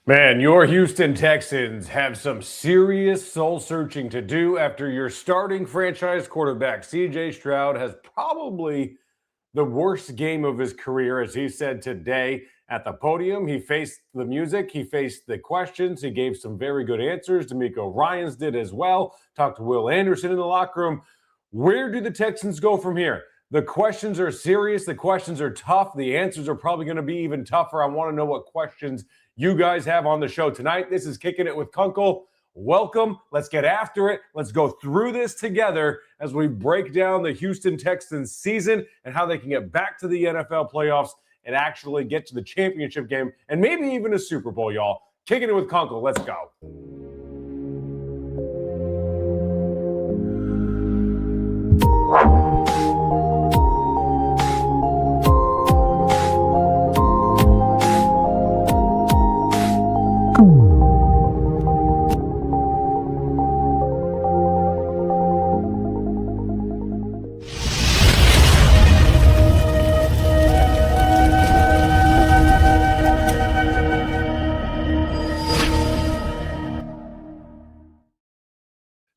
Man, your Houston Texans have some serious soul searching to do after your starting franchise quarterback, CJ Stroud, has probably the worst game of his career, as he said today at the podium. He faced the music, he faced the questions, he gave some very good answers. DeMeco Ryans did as well. Talked to Will Anderson in the locker room. Where do the Texans go from here? The questions are serious. The questions are tough. The answers are probably going to be even tougher. I want to know what questions you guys have on the show tonight. This is Kicking It with Kunkel. Welcome. Let's get after it. Let's go through this together as we break down the Houston Texans season and how they can get back to the NFL playoffs and actually get to the championship game and maybe even a Super Bowl, y'all. Kicking It with Kunkel. Let's go.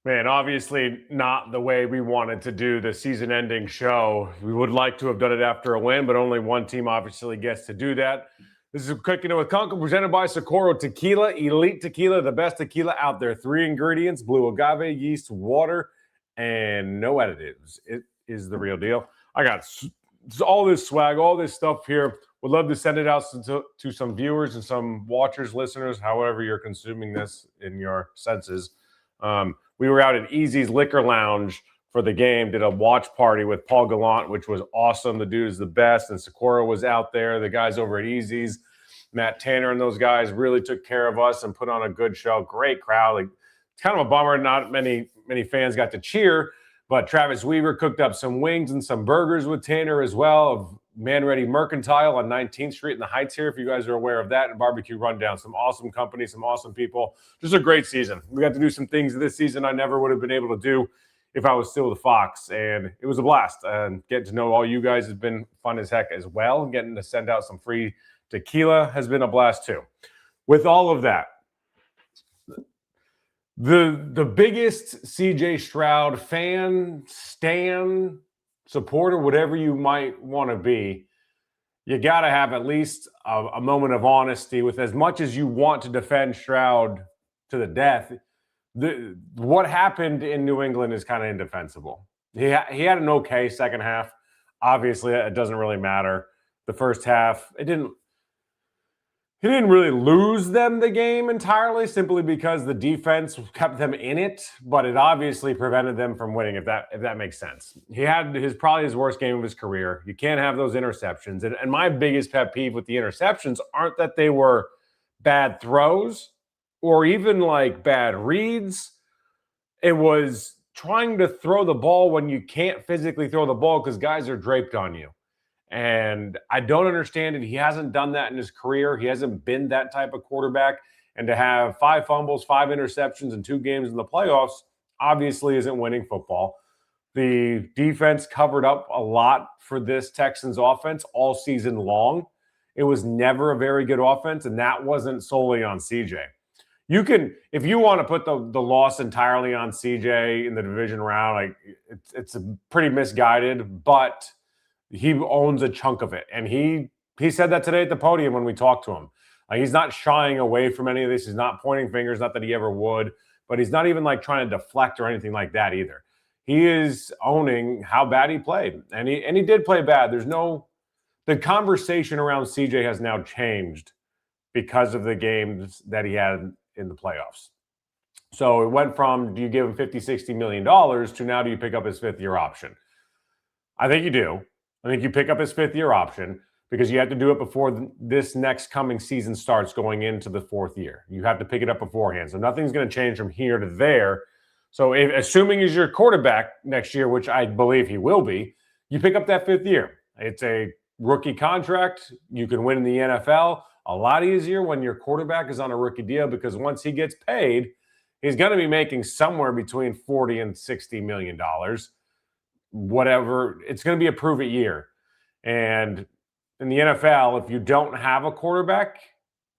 Man, obviously not the way we wanted to do the season-ending show. We would like to have done it after a win, but only one team obviously gets to do that. This is Cooking It with Kunkel, presented by Socorro Tequila, elite tequila, the best tequila out there. 3 ingredients: blue agave, yeast, water, and no additives. It is the real deal. I got all this swag, all this stuff here. Would love to send it out to some viewers and some watchers, listeners, however you're consuming this in your senses. We were out at Easy's Liquor Lounge for the game, did a watch party with Paul Gallant, which was awesome. The dude is the best, and Socorro was out there. The guys over at Easy's, Matt Tanner and those guys really took care of us and put on a good show. Great crowd. Like, it's kind of a bummer not many fans got to cheer, but Travis Weaver cooked up some wings and some burgers with Tanner as well of Man Ready Mercantile on 19th Street in the Heights here, if you guys are aware of that, and Barbecue Rundown. Some awesome company, some awesome people. Just a great season. We got to do some things this season I never would have been able to do if I was still with the Fox, and it was a blast. And getting to know all you guys has been fun as heck as well. Getting to send out some free tequila has been a blast too. With all of that, the biggest CJ Stroud fan, stan, supporter, whatever you might want to be, you got to have at least a moment of honesty. With as much as you want to defend Stroud to the death, what happened in New England is kind of indefensible. He had an okay second half. Obviously, it doesn't really matter. The first half, he didn't really lose them the game entirely, simply because the defense kept them in it, but it obviously prevented them from winning, if that makes sense. He had probably his worst game of his career. You can't have those interceptions. And my biggest pet peeve with the interceptions aren't that they were bad throws or even like bad reads. It was trying to throw the ball when you can't physically throw the ball because guys are draped on you. And I don't understand it. He hasn't done that in his career. He hasn't been that type of quarterback. And to have 5 fumbles, 5 interceptions in 2 games in the playoffs obviously isn't winning football. The defense covered up a lot for this Texans offense all season long. It was never a very good offense, and that wasn't solely on CJ. You can, if you want to put the loss entirely on CJ in the division round, like it's pretty misguided, but he owns a chunk of it. And he said that today at the podium when we talked to him. He's not shying away from any of this. He's not pointing fingers, not that he ever would, but he's not even like trying to deflect or anything like that either. He is owning how bad he played. And he did play bad. The conversation around CJ has now changed because of the games that he had in the playoffs. So it went from, do you give him $50, $60 million to now do you pick up his 5th-year option? I think you do. I think you pick up his 5th-year option because you have to do it before this next coming season starts going into the 4th year. You have to pick it up beforehand. So nothing's going to change from here to there. So assuming he's your quarterback next year, which I believe he will be, you pick up that 5th year. It's a rookie contract. You can win in the NFL. A lot easier when your quarterback is on a rookie deal because once he gets paid, he's going to be making somewhere between $40 and $60 million. Whatever, it's going to be a prove-it year. And in the NFL, if you don't have a quarterback,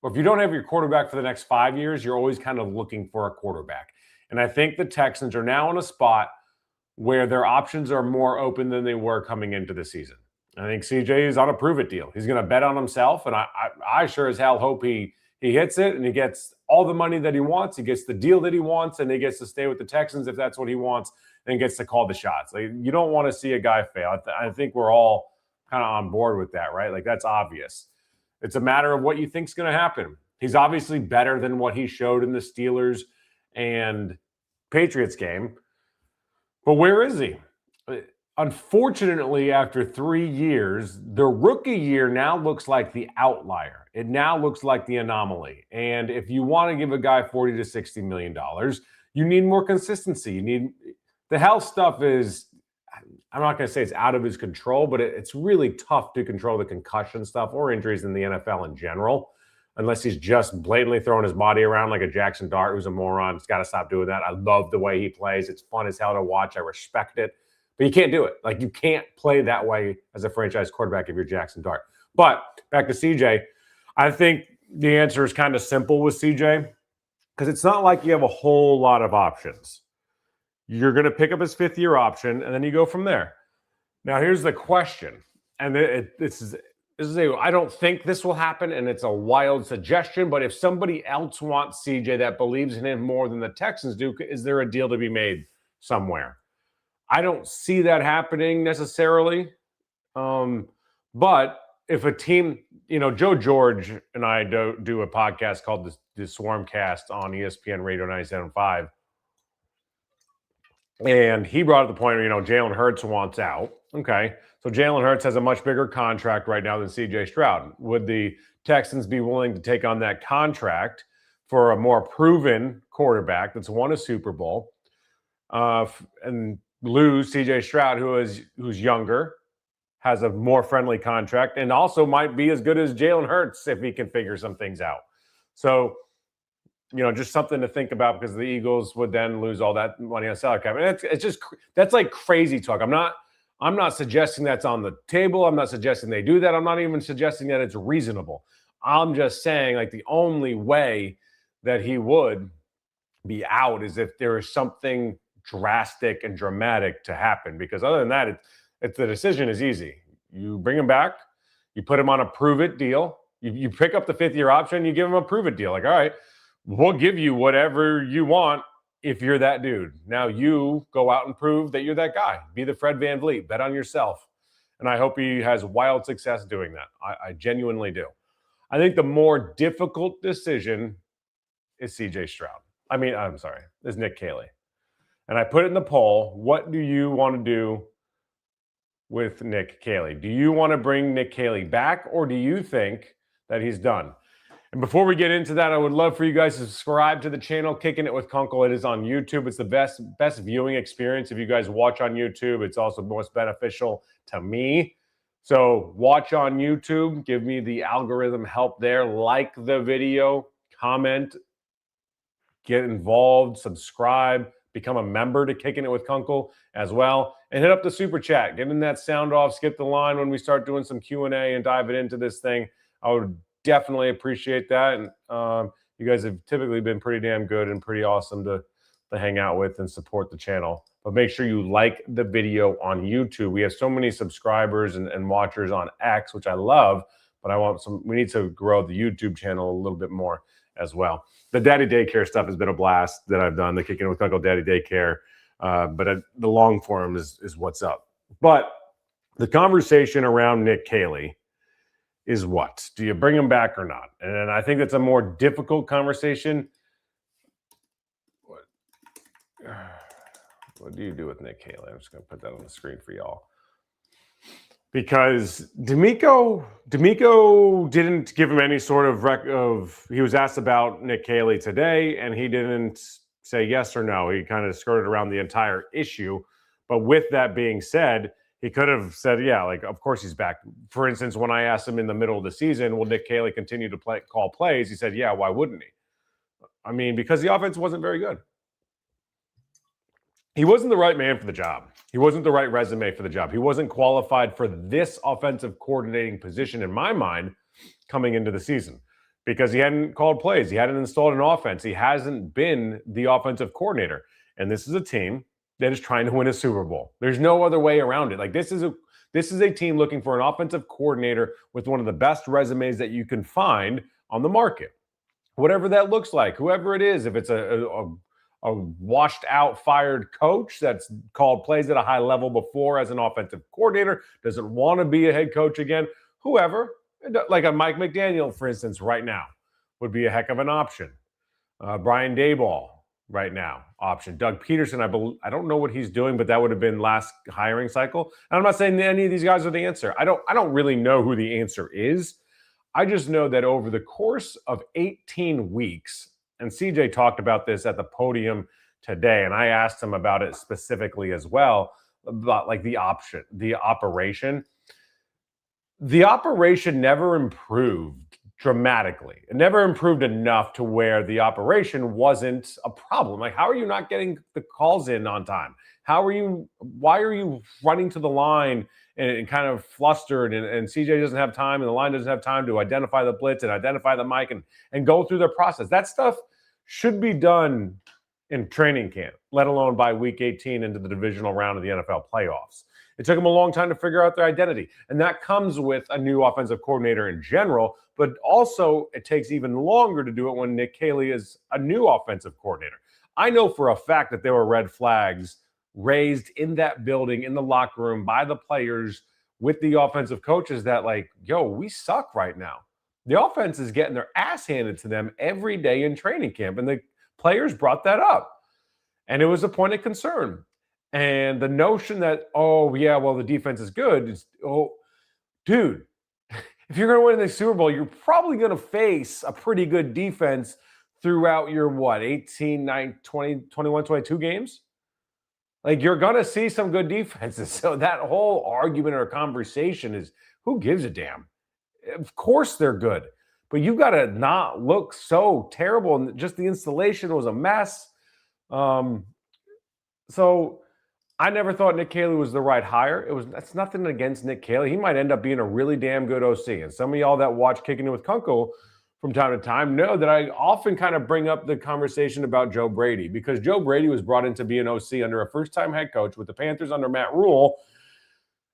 or if you don't have your quarterback for the next 5 years, you're always kind of looking for a quarterback. And I think the Texans are now in a spot where their options are more open than they were coming into the season. I think CJ is on a prove-it deal. He's going to bet on himself, and I sure as hell hope he hits it and he gets all the money that he wants. He gets the deal that he wants, and he gets to stay with the Texans if that's what he wants, and gets to call the shots. Like, you don't want to see a guy fail. I think we're all kind of on board with that, right? Like, that's obvious. It's a matter of what you think is going to happen. He's obviously better than what he showed in the Steelers and Patriots game. But where is he? Unfortunately, after 3 years, the rookie year now looks like the outlier. It now looks like the anomaly. And if you want to give a guy $40 to $60 million, you need more consistency. You need the health stuff is, I'm not going to say it's out of his control, but it's really tough to control the concussion stuff or injuries in the NFL in general, unless he's just blatantly throwing his body around like a Jackson Dart, who's a moron. He's got to stop doing that. I love the way he plays. It's fun as hell to watch. I respect it. But you can't do it. Like, you can't play that way as a franchise quarterback if you're Jackson Dart. But back to CJ, I think the answer is kind of simple with CJ, because it's not like you have a whole lot of options. You're going to pick up his fifth-year option, and then you go from there. Now, here's the question, and I don't think this will happen, and it's a wild suggestion, but if somebody else wants CJ that believes in him more than the Texans do, is there a deal to be made somewhere? I don't see that happening necessarily. But if a team, Joe George and I do a podcast called the Swarmcast on ESPN Radio 97.5. And he brought up the point where, Jalen Hurts wants out. Okay. So Jalen Hurts has a much bigger contract right now than CJ Stroud. Would the Texans be willing to take on that contract for a more proven quarterback that's won a Super Bowl and lose CJ Stroud, who's younger, has a more friendly contract, and also might be as good as Jalen Hurts if he can figure some things out? So, just something to think about, because the Eagles would then lose all that money on salary cap. And it's just, that's like crazy talk. I'm not suggesting that's on the table. I'm not suggesting they do that. I'm not even suggesting that it's reasonable. I'm just saying, like, the only way that he would be out is if there is something drastic and dramatic to happen, because other than that, the decision is easy. You bring him back, you put him on a prove-it deal, you pick up the fifth-year option, you give him a prove-it deal. Like, all right, we'll give you whatever you want if you're that dude. Now you go out and prove that you're that guy. Be the Fred VanVleet. Bet on yourself. And I hope he has wild success doing that. I genuinely do. I think the more difficult decision is CJ Stroud. Is Nick Caley. And I put it in the poll, what do you want to do with Nick Caley? Do you want to bring Nick Caley back, or do you think that he's done? And before we get into that, I would love for you guys to subscribe to the channel, Kicking It with Kunkel. It is on YouTube. It's the best viewing experience. If you guys watch on YouTube, it's also most beneficial to me. So watch on YouTube. Give me the algorithm help there. Like the video, comment, get involved, subscribe, become a member to Kicking It with Kunkel as well. And hit up the super chat. Get in that sound off. Skip the line when we start doing some Q&A and diving into this thing. I would definitely appreciate that. And you guys have typically been pretty damn good and pretty awesome to hang out with and support the channel. But make sure you like the video on YouTube. We have so many subscribers and watchers on X, which I love, but we need to grow the YouTube channel a little bit more as well. The daddy daycare stuff has been a blast that I've done, the Kicking It with Kunkel daddy daycare. But the long form is what's up. But the conversation around Nick Caley is what? Do you bring him back or not? And I think that's a more difficult conversation. What do you do with Nick Caley? I'm just going to put that on the screen for y'all. Because DeMeco didn't give him any sort of he was asked about Nick Caley today, and he didn't say yes or no. He kind of skirted around the entire issue. But with that being said, he could have said, yeah, like, of course he's back. For instance, when I asked him in the middle of the season, will Nick Caley continue to call plays? He said, yeah, why wouldn't he? Because the offense wasn't very good. He wasn't the right man for the job. He wasn't the right resume for the job. He wasn't qualified for this offensive coordinating position, in my mind, coming into the season. because he hadn't called plays. He hadn't installed an offense. He hasn't been the offensive coordinator. And this is a team that is trying to win a Super Bowl. There's no other way around it. Like this is a team looking for an offensive coordinator with one of the best resumes that you can find on the market. Whatever that looks like, whoever it is, if it's a washed out, fired coach that's called plays at a high level before as an offensive coordinator, doesn't want to be a head coach again, whoever, like a Mike McDaniel, for instance, right now, would be a heck of an option. Brian Daboll, right now, option. Doug Peterson, I don't know what he's doing, but that would have been last hiring cycle. And I'm not saying any of these guys are the answer. I don't really know who the answer is. I just know that over the course of 18 weeks, and CJ talked about this at the podium today, and I asked him about it specifically as well, about like the operation. The operation never improved dramatically. It never improved enough to where the operation wasn't a problem. Like, how are you not getting the calls in on time? Why are you running to the line and kind of flustered, and CJ doesn't have time and the line doesn't have time to identify the blitz and identify the mic and go through the process? That stuff should be done in training camp, let alone by week 18 into the divisional round of the NFL playoffs. It took them a long time to figure out their identity. And that comes with a new offensive coordinator in general, but also it takes even longer to do it when Nick Caley is a new offensive coordinator. I know for a fact that there were red flags raised in that building, in the locker room, by the players with the offensive coaches that, like, yo, we suck right now. The offense is getting their ass handed to them every day in training camp. And the players brought that up. And it was a point of concern. And the notion that, oh, yeah, well, the defense is good. Dude, if you're going to win the Super Bowl, you're probably going to face a pretty good defense throughout your, 18, 9, 20, 21, 22 games? Like, you're going to see some good defenses. So that whole argument or conversation is, who gives a damn? Of course they're good. But you got to not look so terrible. And just the installation was a mess. So I never thought Nick Caley was the right hire. That's nothing against Nick Caley. He might end up being a really damn good OC. And some of y'all that watch Kicking It with Kunkel from time to time know that I often kind of bring up the conversation about Joe Brady, because Joe Brady was brought in to be an OC under a first-time head coach with the Panthers under Matt Rule,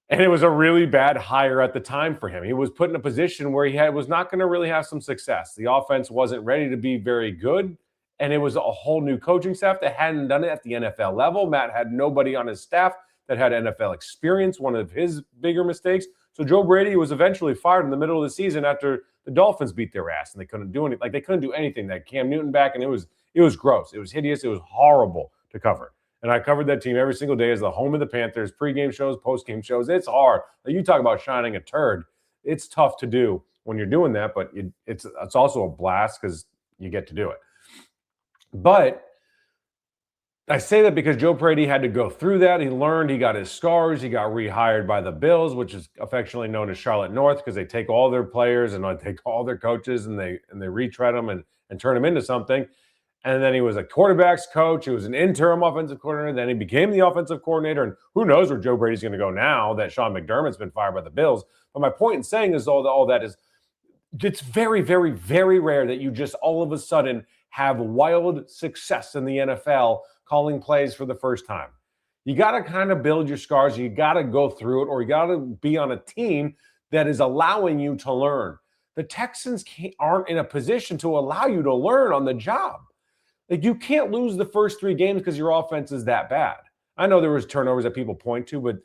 and it was a really bad hire at the time for him. He was put in a position where he was not going to really have some success. The offense wasn't ready to be very good, and it was a whole new coaching staff that hadn't done it at the NFL level. Matt had nobody on his staff that had NFL experience, one of his bigger mistakes. So Joe Brady was eventually fired in the middle of the season after the Dolphins beat their ass, and they couldn't do anything. Like, they couldn't do anything. They had Cam Newton back, and it was gross. It was hideous. It was horrible to cover. And I covered that team every single day as the home of the Panthers, pregame shows, postgame shows. It's hard. Like, you talk about shining a turd. It's tough to do when you're doing that, but it's also a blast because you get to do it. But I say that because Joe Brady had to go through that. He learned, he got his scars. He got rehired by the Bills, which is affectionately known as Charlotte North, because they take all their players and they take all their coaches and they retread them and turn them into something. And then he was a quarterback's coach. He was an interim offensive coordinator. Then he became the offensive coordinator. And who knows where Joe Brady's going to go now that Sean McDermott's been fired by the Bills. But my point in saying is all that is, it's very, very, very rare that you just all of a sudden have wild success in the NFL calling plays for the first time. You got to kind of build your scars. You got to go through it, or you got to be on a team that is allowing you to learn. The Texans aren't in a position to allow you to learn on the job. Like, you can't lose the first 3 games because your offense is that bad. I know there was turnovers that people point to, but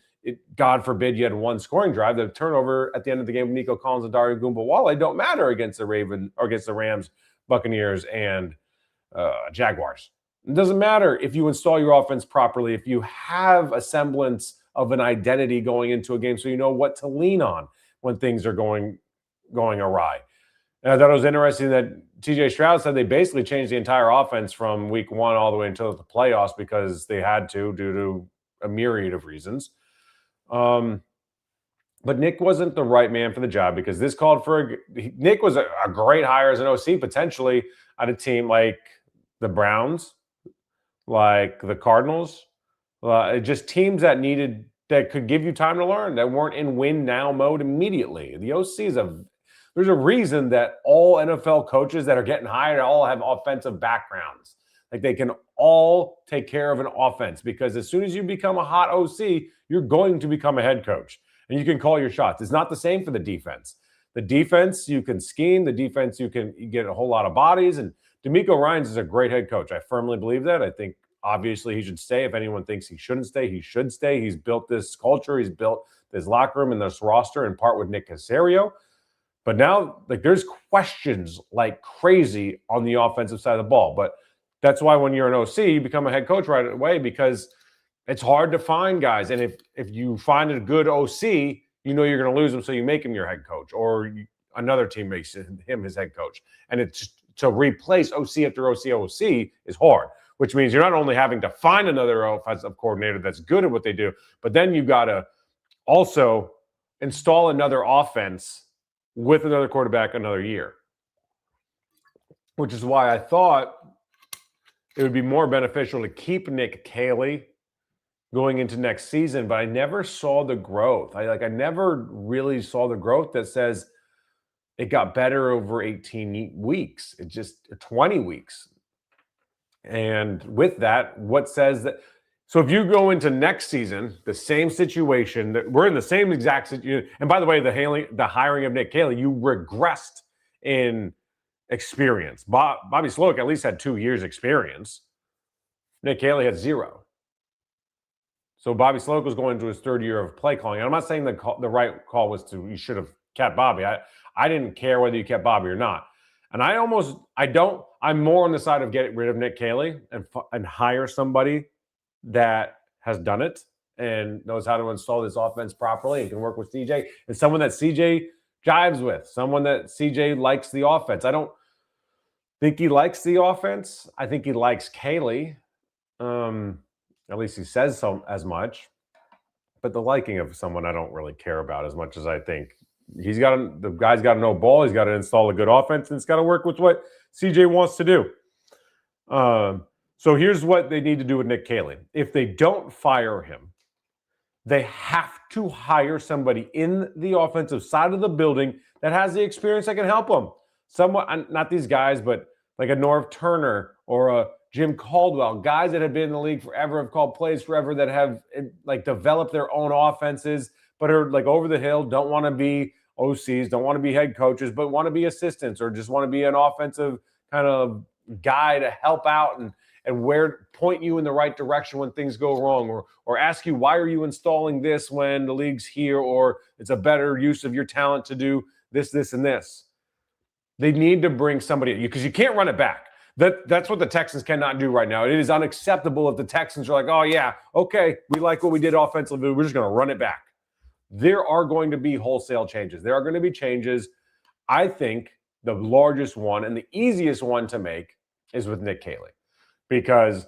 God forbid you had one scoring drive. The turnover at the end of the game with Nico Collins and Dario Gumbawale don't matter against the Rams, Buccaneers, and Jaguars. It doesn't matter if you install your offense properly, if you have a semblance of an identity going into a game so you know what to lean on when things are going awry. And I thought it was interesting that CJ Stroud said they basically changed the entire offense from week 1 all the way until the playoffs because they had to, due to a myriad of reasons. But Nick wasn't the right man for the job, because this called for Nick was a great hire as an OC, potentially at a team like the Browns, like the Cardinals, just teams that could give you time to learn, that weren't in win now mode immediately. The OC is There's a reason that all NFL coaches that are getting hired all have offensive backgrounds. Like they can all take care of an offense, because as soon as you become a hot OC, you're going to become a head coach and you can call your shots. It's not the same for the defense. The defense, you can scheme. The defense, you get a whole lot of bodies. And DeMeco Ryans is a great head coach. I firmly believe that. I think obviously he should stay. If anyone thinks he shouldn't stay, he should stay. He's built this culture. He's built this locker room and this roster in part with Nick Caserio. But now, like, there's questions like crazy on the offensive side of the ball. But that's why when you're an OC, you become a head coach right away, because it's hard to find guys. And if you find a good OC, you know you're going to lose him, so you make him your head coach, or another team makes him his head coach. And it's to replace OC after OC is hard, which means you're not only having to find another offensive coordinator that's good at what they do, but then you've got to also install another offense with another quarterback another year, which is why I thought it would be more beneficial to keep Nick Caley going into next season, but I never saw the growth. I never really saw the growth that says it got better over 18 weeks. It just 20 weeks. And with that, what says that? So if you go into next season, the same situation, that we're in the same exact situation. And by the way, the hiring of Nick Caley, you regressed in experience. Bobby Slowick at least had 2 years experience. Nick Caley had 0. So Bobby Slowick was going into his 3rd year of play calling. And I'm not saying the right call was you should have kept Bobby. I didn't care whether you kept Bobby or not. And I'm more on the side of getting rid of Nick Caley and hire somebody that has done it and knows how to install this offense properly and can work with CJ, and someone that CJ jives with, someone that CJ likes the offense. I don't think he likes the offense. I think he likes Caley. At least he says so as much. But the liking of someone I don't really care about as much as I think the guy's got to know ball. He's got to install a good offense, and it's got to work with what CJ wants to do. So here's what they need to do with Nick Caley. If they don't fire him, they have to hire somebody in the offensive side of the building that has the experience that can help them. Someone, not these guys, but like a Norv Turner or a Jim Caldwell, guys that have been in the league forever, have called plays forever, that have like developed their own offenses, but are like over the hill, don't want to be OCs, don't want to be head coaches, but want to be assistants, or just want to be an offensive kind of guy to help out and point you in the right direction when things go wrong, or ask you, why are you installing this when the league's here, or it's a better use of your talent to do this, and this. They need to bring somebody, because you can't run it back. That's what the Texans cannot do right now. It is unacceptable if the Texans are like, oh yeah, okay, we like what we did offensively, we're just going to run it back. There are going to be wholesale changes. There are going to be changes. I think the largest one and the easiest one to make is with Nick Caley, because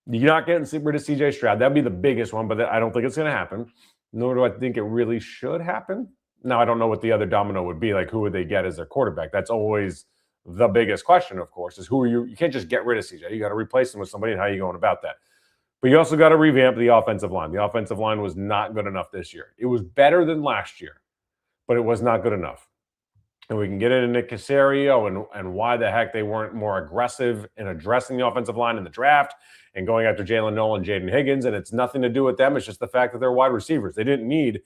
you're not getting rid of CJ Stroud. That'd be the biggest one, but I don't think it's going to happen. Nor do I think it really should happen. Now, I don't know what the other domino would be. Like, who would they get as their quarterback? That's always the biggest question, of course, is who are you? You can't just get rid of CJ. You got to replace him with somebody, and how are you going about that? But you also got to revamp the offensive line. The offensive line was not good enough this year. It was better than last year, but it was not good enough. And we can get into Nick Caserio and why the heck they weren't more aggressive in addressing the offensive line in the draft and going after Jalen Noel and Jaden Higgins. And it's nothing to do with them. It's just the fact that they're wide receivers. They didn't need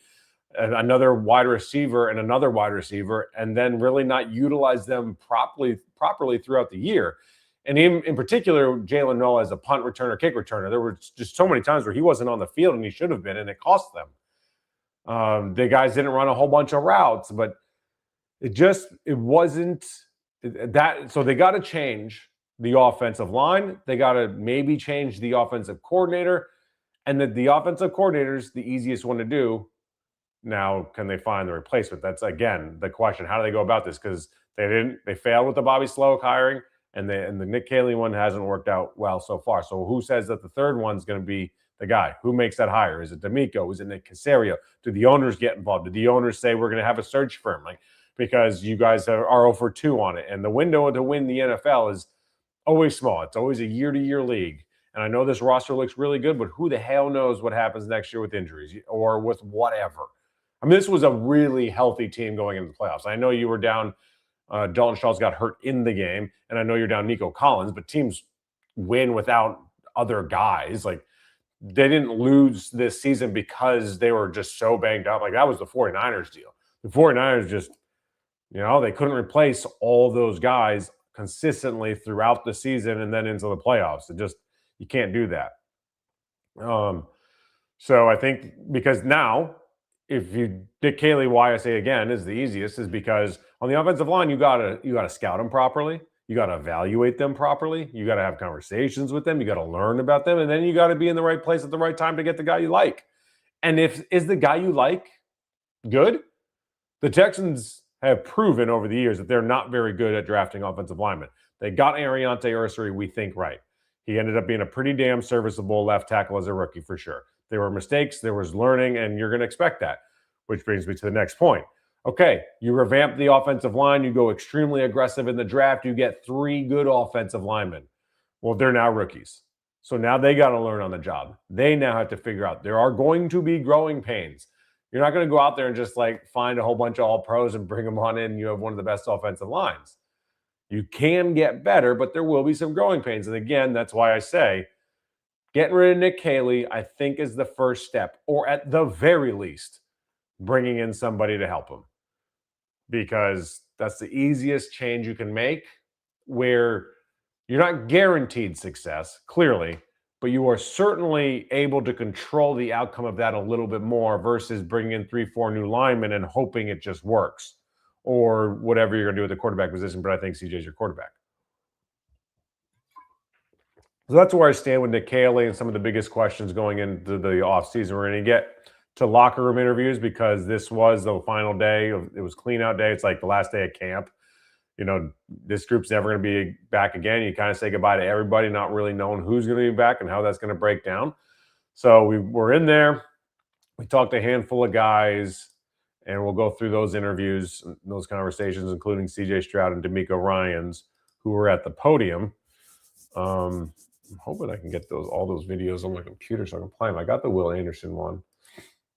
another wide receiver and another wide receiver, and then really not utilize them properly throughout the year. And in particular, Jalen Noel as a punt returner, kick returner, there were just so many times where he wasn't on the field and he should have been, and it cost them. The guys didn't run a whole bunch of routes, but it wasn't that. So they got to change the offensive line. They got to maybe change the offensive coordinator, and the offensive coordinator is the easiest one to do. Now, can they find the replacement? That's, again, the question. How do they go about this? Because they failed with the Bobby Slowick hiring, and the Nick Caley one hasn't worked out well so far. So who says that the third one's going to be the guy? Who makes that hire? Is it DeMeco? Is it Nick Caserio? Do the owners get involved? Do the owners say we're going to have a search firm? Like, because you guys are 0 for 2 on it. And the window to win the NFL is always small. It's always a year-to-year league. And I know this roster looks really good, but who the hell knows what happens next year with injuries or with whatever. I mean, this was a really healthy team going into the playoffs. I know you were down. Dalton Schultz got hurt in the game, and I know you're down Nico Collins, but teams win without other guys. Like, they didn't lose this season because they were just so banged up. Like, that was the 49ers deal. The 49ers just, they couldn't replace all those guys consistently throughout the season and then into the playoffs. You can't do that. So I think because now, if you Nick Caley, why I say again is the easiest is because on the offensive line, you gotta scout them properly. You got to evaluate them properly. You got to have conversations with them. You got to learn about them. And then you got to be in the right place at the right time to get the guy you like. And is the guy you like good? The Texans have proven over the years that they're not very good at drafting offensive linemen. They got Ariante Ursary, we think, right. He ended up being a pretty damn serviceable left tackle as a rookie for sure. There were mistakes, there was learning, and you're going to expect that, which brings me to the next point. Okay, you revamp the offensive line, you go extremely aggressive in the draft, you get 3 good offensive linemen. Well, they're now rookies. So now they got to learn on the job. They now have to figure out there are going to be growing pains. You're not going to go out there and just find a whole bunch of all pros and bring them on in and you have one of the best offensive lines. You can get better, but there will be some growing pains. And again, that's why I say getting rid of Nick Caley, I think, is the first step, or at the very least, bringing in somebody to help him. Because that's the easiest change you can make, where you're not guaranteed success, clearly, but you are certainly able to control the outcome of that a little bit more versus bringing in 3-4 new linemen and hoping it just works, or whatever you're going to do with the quarterback position. But I think CJ's your quarterback. So that's where I stand with Nick Caley and some of the biggest questions going into the offseason. We're going to get to locker room interviews because this was the final day. It was clean out day. It's like the last day of camp. This group's never going to be back again. You kind of say goodbye to everybody, not really knowing who's going to be back and how that's going to break down. So we're in there. We talked to a handful of guys, and we'll go through those interviews, those conversations, including CJ Stroud and DeMeco Ryans, who were at the podium. I'm hoping I can get all those videos on my computer so I can play them. I got the Will Anderson one.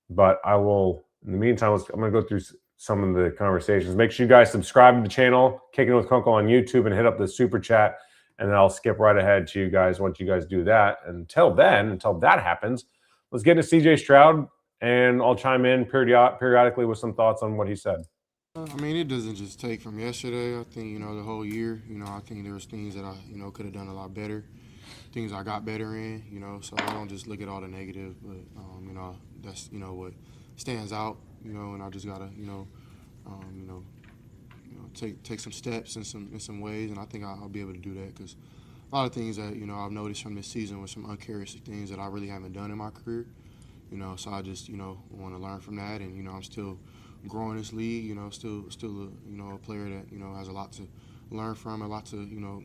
But I will, in the meantime, I'm going to go through some of the conversations. Make sure you guys subscribe to the channel, Kicking With Kunkel on YouTube, and hit up the super chat. And then I'll skip right ahead to you guys once you guys do that. Until that happens, let's get into CJ Stroud, and I'll chime in periodically with some thoughts on what he said. I mean, it doesn't just take from yesterday. I think, the whole year, I think there was things that I, could have done a lot better, things I got better in, so I don't just look at all the negative, but, that's, what stands out, and I just got to, take some steps in some ways, and I think I'll be able to do that because a lot of things that, I've noticed from this season were some uncharacteristic things that I really haven't done in my career, so I just, want to learn from that, and, I'm still growing this league, still a player that, has a lot to learn from, a lot to,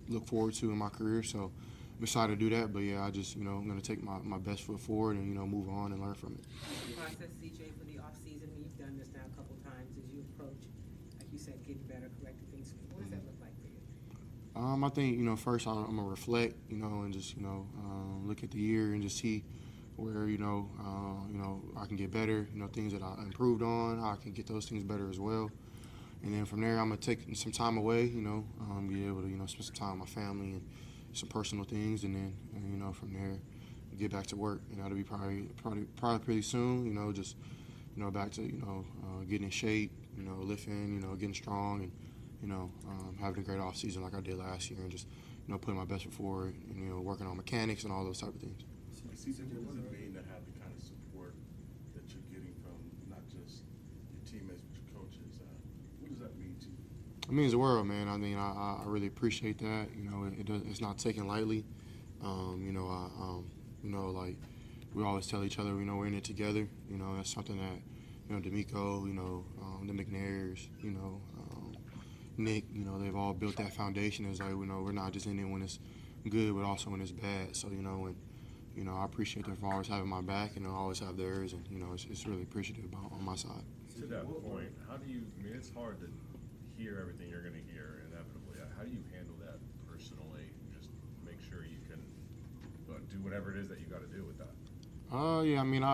look forward to in my career. So I'm excited to do that. But yeah, I just, I'm going to take my best foot forward and, move on and learn from it. The process, CJ, for the offseason, you've done this now a couple of times as you approach, like you said, getting better, correcting things. What does that look like for you? I think, first I'm going to reflect, and just, look at the year and just see where, I can get better, things that I improved on, how I can get those things better as well. And then from there, I'm going to take some time away, be able to, spend some time with my family and some personal things. And then, from there, get back to work. And that'll be probably pretty soon, just, back to, getting in shape, lifting, getting strong and, having a great off season like I did last year and just, putting my best foot forward and, working on mechanics and all those type of things. CJ, what does it mean to have the kind of support that you're getting from not just your teammates but your coaches? What does that mean to you? It means the world, man. I mean, I really appreciate that. It's not taken lightly. Like we always tell each other, we're in it together. That's something that, DeMeco, the McNairs, Nick, they've all built that foundation. It's like, we're not just in it when it's good, but also when it's bad. So, I appreciate them for always having my back, and I always have theirs, and it's really appreciative on my side. To that point, how do you? I mean, it's hard to hear everything you're going to hear inevitably. How do you handle that personally? Just make sure you can do whatever it is that you got to do with that. Yeah, I mean,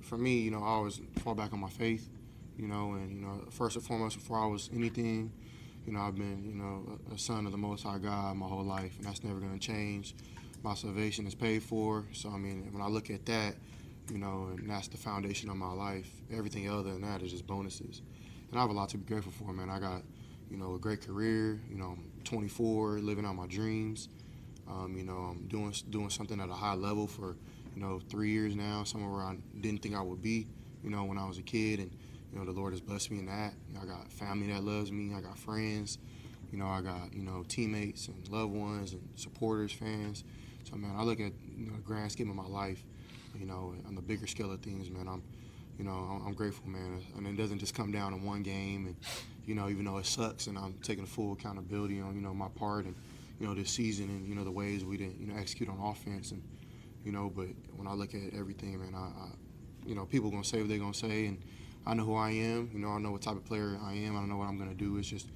for me, you know, I always fall back on my faith, you know, and, you know, first and foremost, before I was anything, you know, I've been, you know, a son of the Most High God my whole life, and that's never going to change. My salvation is paid for. So, I mean, when I look at that, you know, and that's the foundation of my life, everything other than that is just bonuses. And I have a lot to be grateful for, man. I got, you know, a great career. You know, I'm 24, living out my dreams. You know, I'm doing something at a high level for, you know, 3 years now, somewhere where I didn't think I would be, you know, when I was a kid. And, you know, the Lord has blessed me in that. You know, I got family that loves me. I got friends. You know, I got, you know, teammates and loved ones and supporters, fans. So, man, I look at, you know, the grand scheme of my life, you know, on the bigger scale of things, man, I'm grateful, man. And it doesn't just come down to one game. And, you know, even though it sucks and I'm taking full accountability on, you know, my part and, you know, this season and, you know, the ways we didn't, you know, execute on offense. And, you know, but when I look at everything, man, I you know, people going to say what they're going to say. And I know who I am. You know, I know what type of player I am. I don't know what I'm going to do. It's just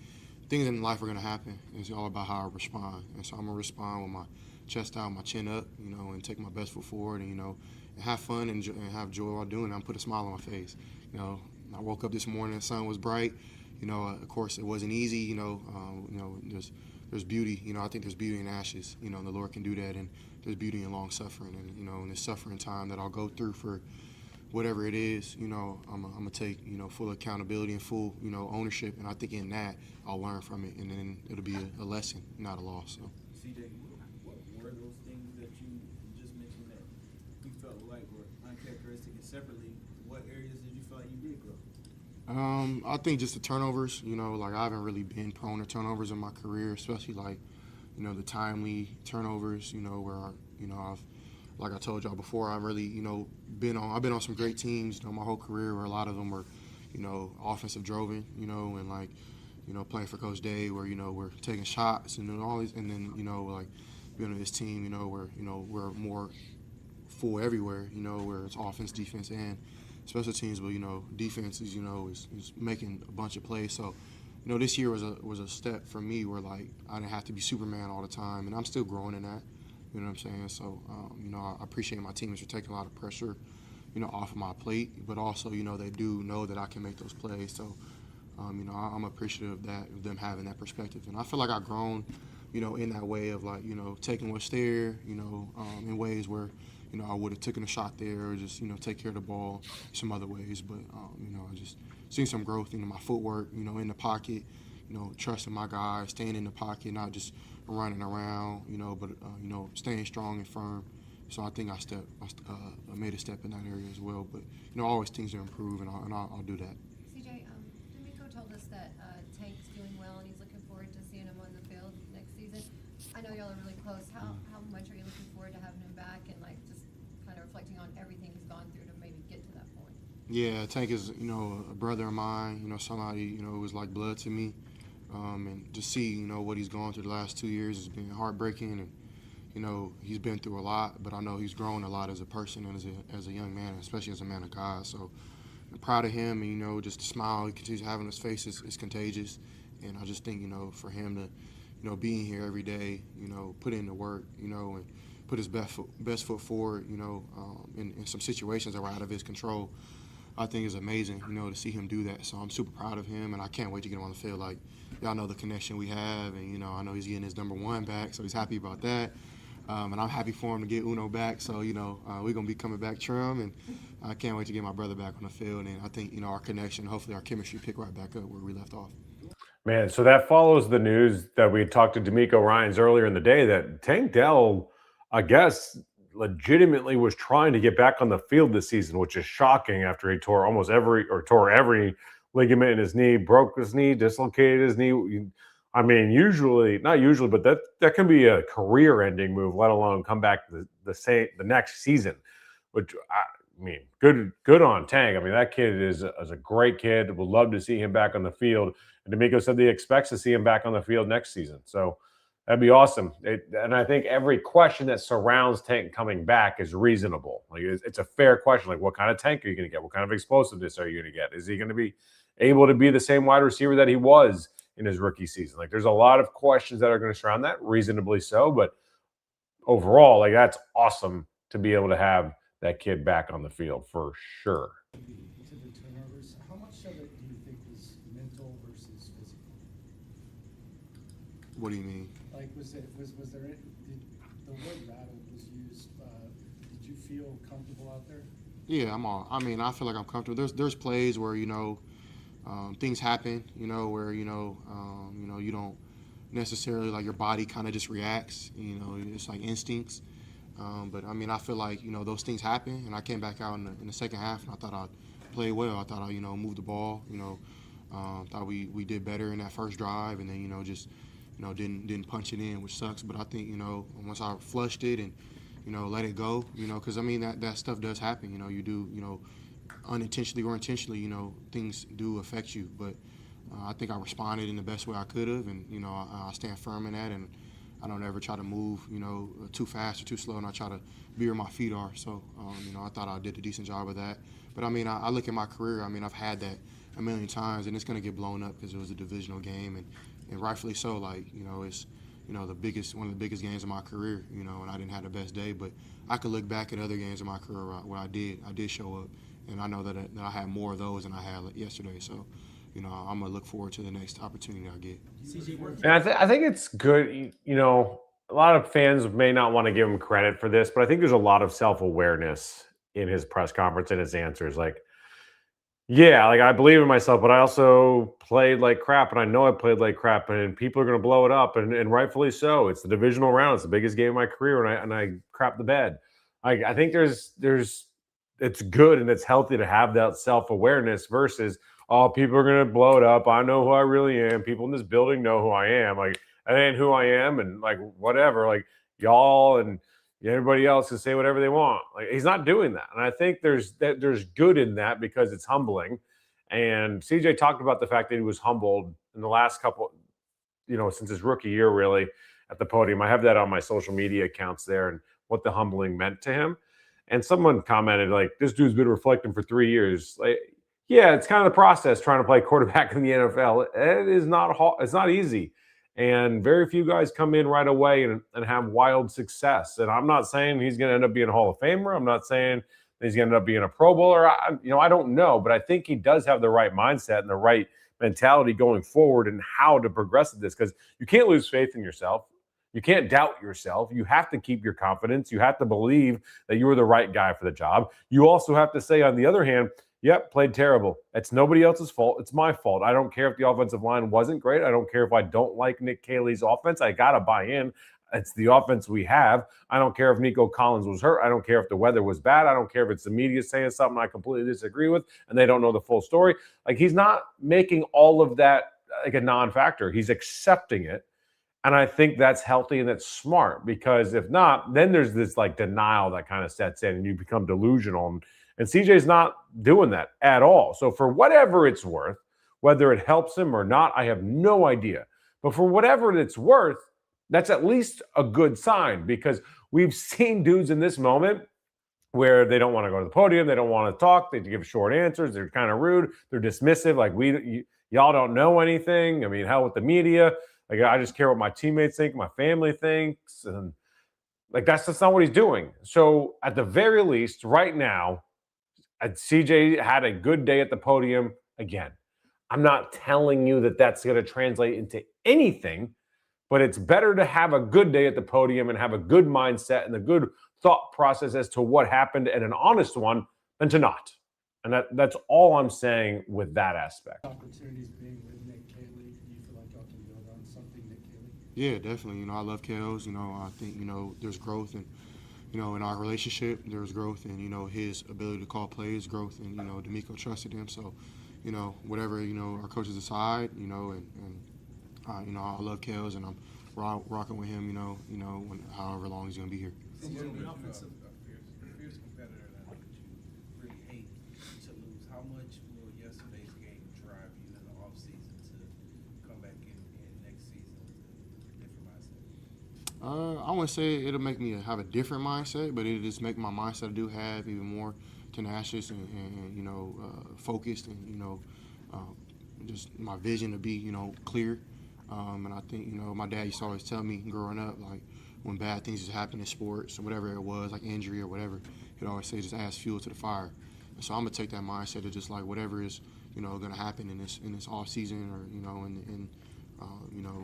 things in life are going to happen. It's all about how I respond. And so I'm going to respond with my chest out, my chin up, you know, and take my best foot forward and, you know, and have fun and have joy while doing it. I'm put a smile on my face. You know, I woke up this morning, the sun was bright. You know, of course, it wasn't easy. You know, there's beauty. You know, I think there's beauty in ashes. You know, and the Lord can do that. And there's beauty in long suffering. And, you know, in this suffering time that I'll go through for whatever it is, you know, I'm going to take, you know, full accountability and full, you know, ownership. And I think in that, I'll learn from it. And then it'll be a lesson, not a loss. So. CJ, what were those things that you just mentioned that you felt like were uncharacteristic, and separately, what areas did you feel like you did grow? I think just the turnovers, you know, like I haven't really been prone to turnovers in my career, especially like, you know, the timely turnovers, you know, where, you know, like I told y'all before, I've really, you know, I've been on some great teams, you know, my whole career where a lot of them were, you know, offensive driven, you know, and like, you know, playing for Coach Day where, you know, we're taking shots and all these, and then, you know, like being on this team, you know, where, you know, we're more full everywhere, you know, where it's offense, defense, and special teams, but, you know, defenses, you know, is making a bunch of plays. So, you know, this year was a step for me where, like, I didn't have to be Superman all the time, and I'm still growing in that. You know what I'm saying? So, you know, I appreciate my teams for taking a lot of pressure, you know, off of my plate, but also, you know, they do know that I can make those plays. So, you know, I'm appreciative of them having that perspective. And I feel like I've grown, you know, in that way of, like, you know, taking what's there, you know, in ways where, you know, I would have taken a shot there or just, you know, take care of the ball some other ways. But, you know, I just seen some growth in my footwork, you know, in the pocket, you know, trusting my guys, staying in the pocket, not just running around, you know, but, you know, staying strong and firm. So I think I made a step in that area as well. But, you know, always things to improve, and I'll do that. CJ, DeMeco told us that Tank's doing well and he's looking forward to seeing him on the field next season. I know y'all are really close. How much are you looking forward to having him back and, like, just kind of reflecting on everything he's gone through to maybe get to that point? Yeah, Tank is, you know, a brother of mine, you know, somebody, you know, who was like blood to me. And to see, you know, what he's gone through the last 2 years has been heartbreaking. And, you know, he's been through a lot, but I know he's grown a lot as a person and as a young man, especially as a man of God. So I'm proud of him, and, you know, just the smile he continues having on his face is contagious. And I just think, you know, for him to, you know, being here every day, you know, put in the work, you know, and put his best foot forward, you know, in some situations that were out of his control, I think is amazing, you know, to see him do that. So I'm super proud of him, and I can't wait to get him on the field. Like, y'all know the connection we have, and, you know, I know he's getting his number one back, so he's happy about that. And I'm happy for him to get Uno back. So, you know, we're going to be coming back trim, and I can't wait to get my brother back on the field. And I think, you know, our connection, hopefully our chemistry pick right back up where we left off. Man, so that follows the news that we talked to DeMeco Ryans earlier in the day that Tank Dell, I guess, legitimately was trying to get back on the field this season, which is shocking after he tore every ligament in his knee, broke his knee, dislocated his knee. I mean, not usually, but that can be a career-ending move, let alone come back the next season. Which I mean, good on Tank. I mean, that kid is a great kid. Would love to see him back on the field. And DeMeco said that he expects to see him back on the field next season. So that'd be awesome. And I think every question that surrounds Tank coming back is reasonable. Like, it's a fair question. Like, what kind of tank are you going to get? What kind of explosiveness are you going to get? Is he going to be able to be the same wide receiver that he was in his rookie season? Like, there's a lot of questions that are going to surround that, reasonably so. But overall, like, that's awesome to be able to have that kid back on the field for sure. To the turnovers, how much of it do you think was mental versus physical? What do you mean? Like, was there the word rattled was used? Did you feel comfortable out there? Yeah, I feel like I'm comfortable. There's plays where things happen. Where you don't necessarily, like, your body kind of just reacts. It's like instincts. But I feel like those things happen, and I came back out in the second half, and I thought I played well. I thought I moved the ball. Thought we did better in that first drive, and then just didn't punch it in, which sucks. But I think once I flushed it and let it go, because that stuff does happen. You do unintentionally or intentionally, things do affect you. But I think I responded in the best way I could have, and I stand firm in that, and I don't ever try to move, too fast or too slow, and I try to be where my feet are. So, I thought I did a decent job of that. But I look at my career. I've had that a million times, and it's going to get blown up because it was a divisional game, and rightfully so. Like, it's one of the biggest games of my career. And I didn't have the best day, but I could look back at other games of my career where I did show up, and I know that I had more of those than I had yesterday. So, I'm gonna look forward to the next opportunity I get. And I think it's good. A lot of fans may not want to give him credit for this, but I think there's a lot of self-awareness in his press conference and his answers. Like, yeah, like, I believe in myself, but I also played like crap, and I know I played like crap, and people are going to blow it up, and rightfully so. It's the divisional round. It's the biggest game of my career, and I crap the bed. I think there's it's good and it's healthy to have that self-awareness versus, oh, people are going to blow it up. I know who I really am. People in this building know who I am. Like, that ain't who I am, and like, whatever. Like, y'all and everybody else can say whatever they want. Like, he's not doing that. And I think there's good in that because it's humbling. And CJ talked about the fact that he was humbled in the last couple, since his rookie year, really, at the podium. I have that on my social media accounts there and what the humbling meant to him. And someone commented, like, this dude's been reflecting for 3 years. Like, yeah, it's kind of the process trying to play quarterback in the NFL. It is not it's not easy. And very few guys come in right away and have wild success. And I'm not saying he's going to end up being a Hall of Famer. I'm not saying he's going to end up being a Pro Bowler. I don't know. But I think he does have the right mindset and the right mentality going forward and how to progress at this, because you can't lose faith in yourself. You can't doubt yourself. You have to keep your confidence. You have to believe that you are the right guy for the job. You also have to say, on the other hand, yep, played terrible. It's nobody else's fault. It's my fault. I don't care if the offensive line wasn't great. I don't care if I don't like Nick Caley's offense. I got to buy in. It's the offense we have. I don't care if Nico Collins was hurt. I don't care if the weather was bad. I don't care if it's the media saying something I completely disagree with and they don't know the full story. Like, he's not making all of that like a non-factor. He's accepting it. And I think that's healthy and that's smart, because if not, then there's this like denial that kind of sets in and you become delusional. And CJ's not doing that at all. So for whatever it's worth, whether it helps him or not, I have no idea. But for whatever it's worth, that's at least a good sign, because we've seen dudes in this moment where they don't want to go to the podium. They don't want to talk. They give short answers. They're kind of rude. They're dismissive. Like, y'all don't know anything. I mean, hell with the media. Like, I just care what my teammates think, my family thinks. And like, that's just not what he's doing. So at the very least, right now, CJ had a good day at the podium again. I'm not telling you that that's going to translate into anything, but it's better to have a good day at the podium and have a good mindset and a good thought process as to what happened, and an honest one, than to not. And that's all I'm saying with that aspect. Opportunities being with Nick Caley, do you feel like y'all can build on something, Nick Caley? Yeah, definitely. I love Kels. I think, there's growth and, in our relationship, there's growth in, his ability to call plays, growth, and, DeMeco trusted him. So, whatever, our coaches decide, I love Kels, and I'm rocking with him, however long he's going to be here. A fierce competitor that you really hate to lose. How much will yesterday's game drive you in the offseason to come back in next season with a different mindset? I wouldn't say it'll make me have a different mindset, but it'll just make my mindset I do have even more tenacious and focused, and just my vision to be clear. And I think my dad used to always tell me growing up, like, when bad things just happen in sports or whatever it was, like injury or whatever, he'd always say just add fuel to the fire. And so I'm gonna take that mindset of just like whatever is, gonna happen in this off season, or in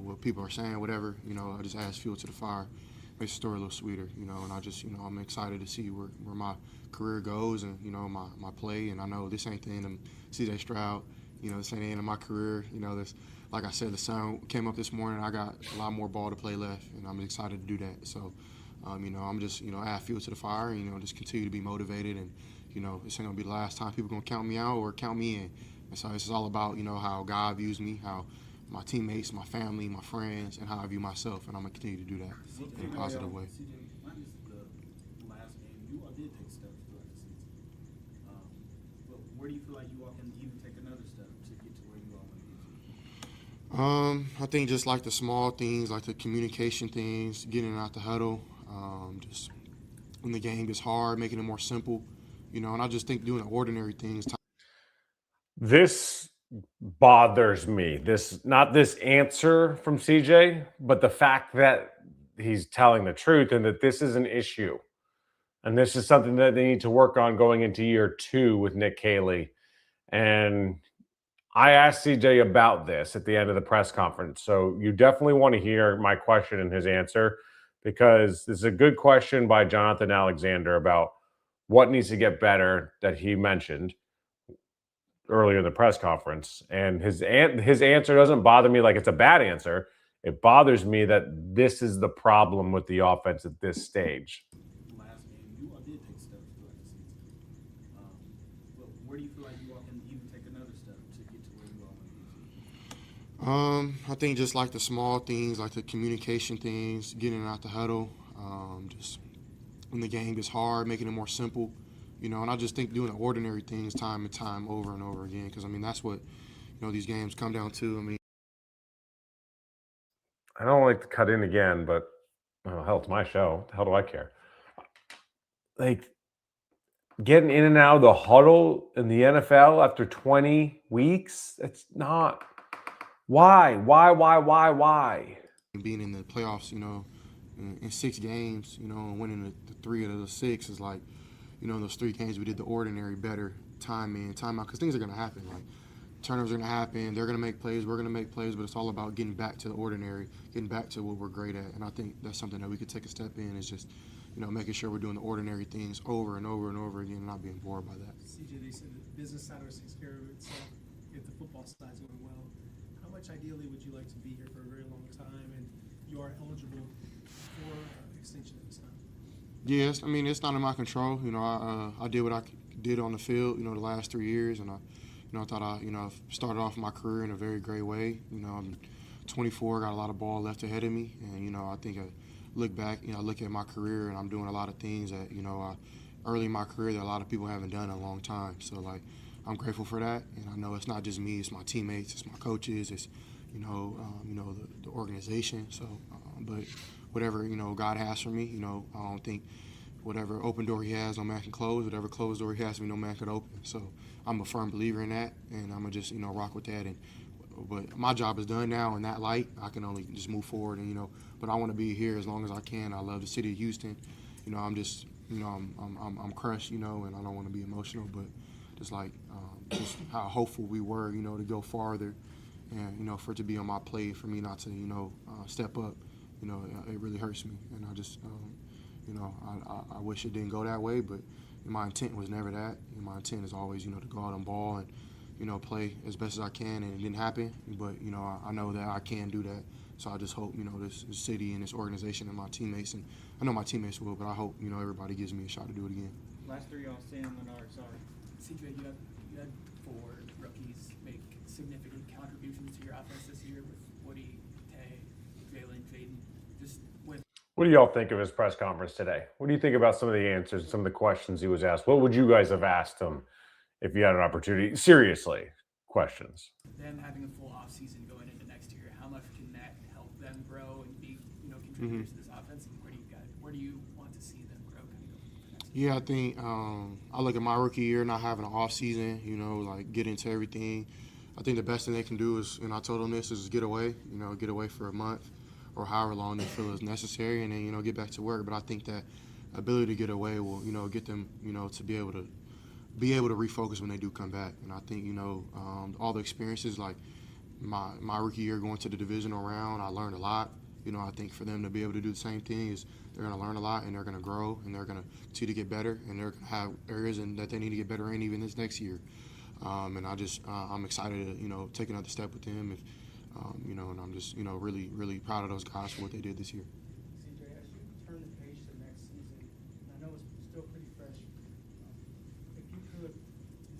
what people are saying, whatever, I just add fuel to the fire. Makes the story a little sweeter, and I just, I'm excited to see where my career goes, and, my play. And I know this ain't the end of CJ Stroud, this ain't the end of my career. There's, like I said, the sun came up this morning. I got a lot more ball to play left, and I'm excited to do that. So, I'm just, add fuel to the fire, and, just continue to be motivated. And, this ain't gonna be the last time people gonna count me out or count me in. And so this is all about, how God views me, how my teammates, my family, my friends, and how I view myself, and I'm gonna continue to do that in a positive way. CJ, minus the last game, you all did take steps throughout the season. But where do you feel like you all can even take another step to get to where you all want to get to? I think just like the small things, like the communication things, getting out the huddle, just when the game gets hard, making it more simple, and I just think doing the ordinary things. This bothers me. Not this answer from CJ, but the fact that he's telling the truth and that this is an issue. And this is something that they need to work on going into year 2 with Nick Caley. And I asked CJ about this at the end of the press conference. So you definitely want to hear my question and his answer, because this is a good question by Jonathan Alexander about what needs to get better that he mentioned earlier in the press conference. And his answer doesn't bother me like it's a bad answer. It bothers me that this is the problem with the offense at this stage. Last game, you all did take steps throughout the season. But where do you feel like you all can even take another step to get to where you all want to get to? I think just like the small things, like the communication things, getting out the huddle, just when the game gets hard, making it more simple, and I just think doing the ordinary things time and time over and over again, because, that's what, these games come down to. I don't like to cut in again, but hell, it's my show. What the hell do I care? Like, getting in and out of the huddle in the NFL after 20 weeks, it's not. Why? Being in the playoffs, in 6 games, and winning the 3 of the 6 is like, those 3 games we did the ordinary better, time in, time out, because things are going to happen. Like, turnovers are going to happen, they're going to make plays, we're going to make plays, but it's all about getting back to the ordinary, getting back to what we're great at. And I think that's something that we could take a step in, is just, making sure we're doing the ordinary things over and over and over again and not being bored by that. CJ, they said the business side always takes care of itself if the football side's going well. How much ideally would you like to be here for a very long time, and you are eligible for extension at this time? Yes, it's not in my control. I did what I did on the field, the last 3 years, and I thought I started off my career in a very great way. I'm 24, got a lot of ball left ahead of me, and I think I look back, I look at my career, and I'm doing a lot of things that early in my career that a lot of people haven't done in a long time. So I'm grateful for that, and I know it's not just me; it's my teammates, it's my coaches, it's the organization. So, but whatever God has for me, I don't think whatever open door He has, no man can close. Whatever closed door He has for me, no man can open. So I'm a firm believer in that, and I'm gonna just rock with that. But my job is done now. In that light, I can only just move forward, and But I want to be here as long as I can. I love the city of Houston. I'm just I'm crushed, and I don't want to be emotional, but just just how hopeful we were, to go farther, and for it to be on my plate, for me not to step up, it really hurts me, and I just I wish it didn't go that way, but my intent was never that. And my intent is always to go out on ball and play as best as I can, and it didn't happen, but I know that I can do that. So I just hope this city and this organization and my teammates, and I know my teammates will, but I hope everybody gives me a shot to do it again. Last 3 y'all Sam Menard, sorry. CJ, you had 4 rookies make significant contributions to your offense this year with Woody, Tay, Jalen, Jaden. Just with What do y'all think of his press conference today? What do you think about some of the answers, some of the questions he was asked? What would you guys have asked him if you had an opportunity? Seriously, questions. them having a full offseason going into next year, how much can that help them grow and be contributors to this offense? And where do you want to see them grow kind of going into next year? Yeah, I think I look at my rookie year, not having an off season, get into everything. I think the best thing they can do is, and I told them this, is get away for a month or however long they feel is necessary, and then get back to work. But I think that ability to get away will, get them, to be able to refocus when they do come back. And I think, all the experiences, like my rookie year going to the divisional round, I learned a lot. I think for them to be able to do the same thing is they're going to learn a lot, and they're going to grow, and they're going to continue to get better, and they're going to have areas that they need to get better in even this next year. And I'm excited to, take another step with them. And I'm just, really, really proud of those guys for what they did this year. CJ, as you turn the page to next season, and I know it's still pretty fresh, if you could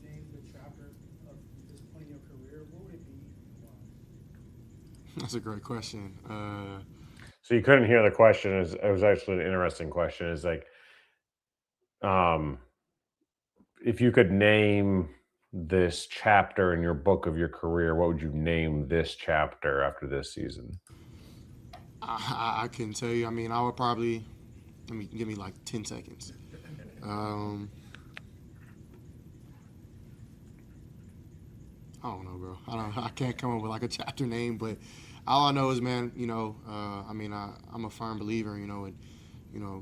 name the chapter of this point in your career, what would it be and why? That's a great question. So you couldn't hear the question. It was actually an interesting question. It's like, if you could name this chapter in your book of your career, what would you name this chapter after this season? I couldn't tell you. I mean, I would probably, give me like 10 seconds. I don't know, bro. I can't come up with like a chapter name, but all I know is, man, I'm a firm believer, and,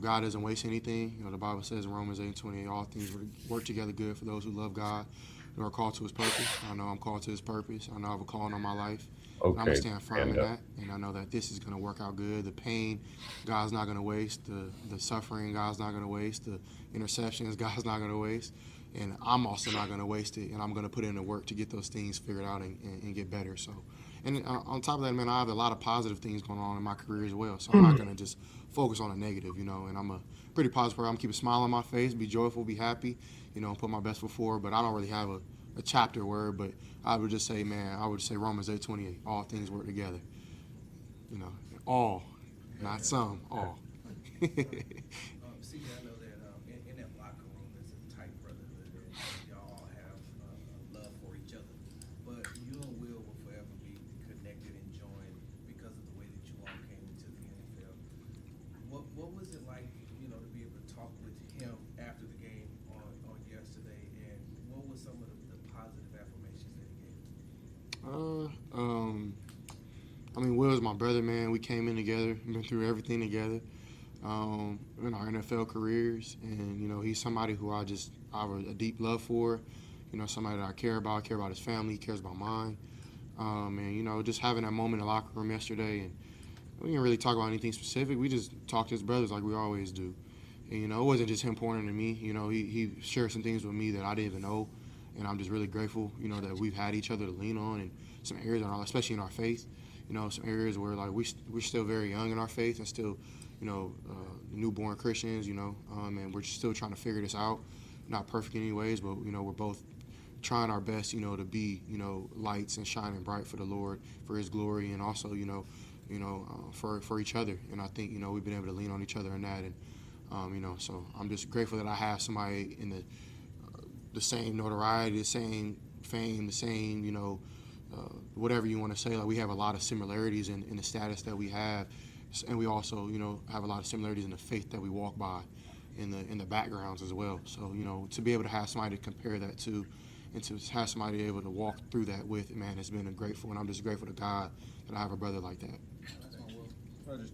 God doesn't waste anything. The Bible says in Romans 8:28, all things work together good for those who love God and are called to his purpose. I know I'm called to his purpose. I know I have a calling on my life. Okay. I'm going to stand firm in that, and I know that this is going to work out good. The pain, God's not going to waste. The suffering, God's not going to waste. The interceptions, God's not going to waste. And I'm also not going to waste it, and I'm going to put in the work to get those things figured out and get better. So, and on top of that, man, I have a lot of positive things going on in my career as well. So I'm not going to just focus on the negative, and I'm a pretty positive person. I'm keep a smile on my face, be joyful, be happy, put my best foot forward. But I don't really have a chapter word, but I would just say, man, I would say Romans 8:28, all things work together. All, not some, all. CJ, I know that in that locker room, there's a tight brotherhood, and y'all all have love for each other. But you and Will forever be connected and joined because of the way that you all came into the NFL. What was it like, to be able to talk with him after the game on yesterday, and what were some of the positive affirmations that he gave? Will's my brother, man. We came in together, been through everything together in our NFL careers, and he's somebody who I have a deep love for. Somebody that I care about his family, he cares about mine. And just having that moment in the locker room yesterday, and we didn't really talk about anything specific. We just talked as brothers like we always do. And it wasn't just him pouring into me. He shared some things with me that I didn't even know, and I'm just really grateful. That we've had each other to lean on in some areas, especially in our faith. Some areas where like we're still very young in our faith and still, newborn Christians. And we're still trying to figure this out. Not perfect in any ways, but we're both trying our best, to be, lights and shining bright for the Lord, for His glory, and also, for each other. And I think, we've been able to lean on each other in that. And, so I'm just grateful that I have somebody in the same notoriety, the same fame, the same, whatever you want to say. Like, we have a lot of similarities in the status that we have. And we also, have a lot of similarities in the faith that we walk by, in the backgrounds as well. So, to be able to have somebody to compare that to, and to have somebody able to walk through that with, man, it's been grateful. And I'm just grateful to God that I have a brother like that. You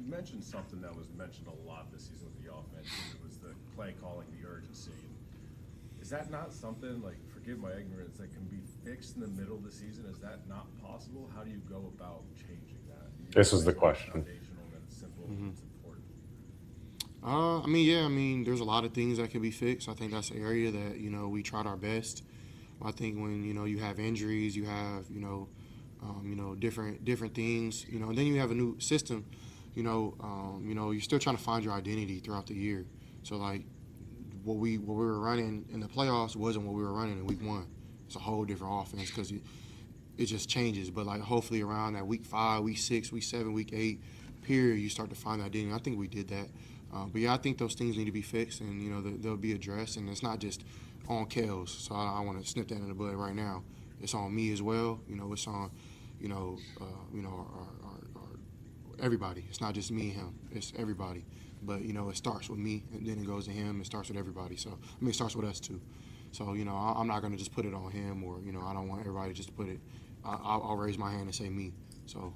mentioned something that was mentioned a lot this season with the offense, and it was the play calling, the urgency. Is that not something, like, forgive my ignorance, that can be fixed in the middle of the season? Is that not possible? How do you go about changing that? This is the question. Foundational, that it's simple, it's important. There's a lot of things that can be fixed. I think that's an area that, we tried our best. I think when, you have injuries, you have, different things, and then you have a new system, you're still trying to find your identity throughout the year. So, like, what we were running in the playoffs wasn't what we were running in week 1. It's a whole different offense because it just changes. But, like, hopefully around that week 5, week 6, week 7, week 8 period, you start to find that identity. I think we did that. But, yeah, I think those things need to be fixed, and, they'll be addressed. And it's not just on Kels, so I want to snip that in the bud right now. It's on me as well. It's on, our everybody. It's not just me and him. It's everybody. But, it starts with me, and then it goes to him. It starts with everybody. So, it starts with us, too. So, I'm not going to just put it on him, or, I don't want everybody just to put it. I'll raise my hand and say me. So,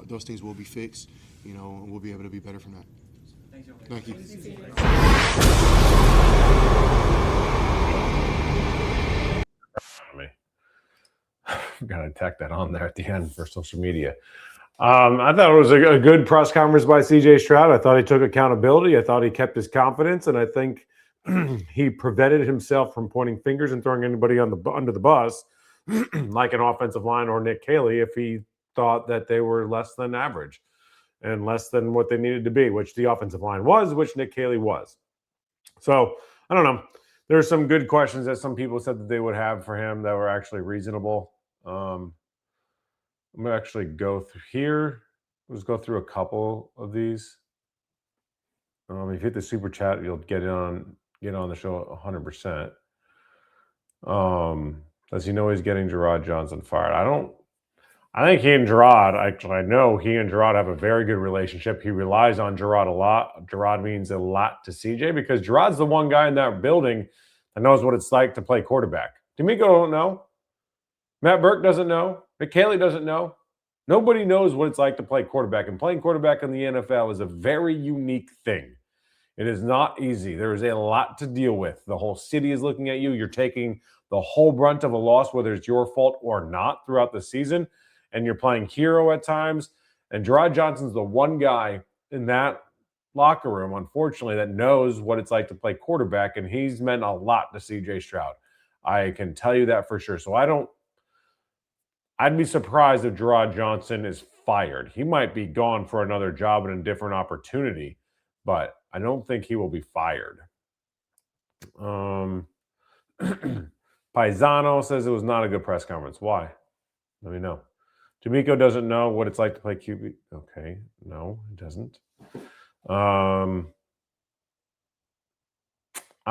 those things will be fixed, and we'll be able to be better from that. Thanks, y'all. Thank you. Gotta tack that on there at the end for social media. I thought it was a good press conference by CJ Stroud. I thought he took accountability. I thought he kept his confidence, and I think he prevented himself from pointing fingers and throwing anybody under the bus, like an offensive line or Nick Caley, if he thought that they were less than average and less than what they needed to be, which the offensive line was, which Nick Caley was. So I don't know. There's some good questions that some people said that they would have for him that were actually reasonable. I'm going to actually go through here. Let's go through a couple of these. If you hit the super chat, you'll get on the show 100%. Does he know he's getting Gerard Johnson fired? I think he and Gerard, I know he and Gerard have a very good relationship. He relies on Gerard a lot. Gerard means a lot to CJ because Gerard's the one guy in that building that knows what it's like to play quarterback. DeMeco don't know. Matt Burke doesn't know. Nick Caley doesn't know. Nobody knows what it's like to play quarterback. And playing quarterback in the NFL is a very unique thing. It is not easy. There is a lot to deal with. The whole city is looking at you. You're taking the whole brunt of a loss, whether it's your fault or not, throughout the season. And you're playing hero at times. And Gerard Johnson's the one guy in that locker room, unfortunately, that knows what it's like to play quarterback. And he's meant a lot to CJ Stroud. I can tell you that for sure. So I'd be surprised if Gerard Johnson is fired. He might be gone for another job and a different opportunity, but I don't think he will be fired. Paisano says it was not a good press conference. Why? Let me know. DeMeco doesn't know what it's like to play QB. Okay, no, he doesn't. I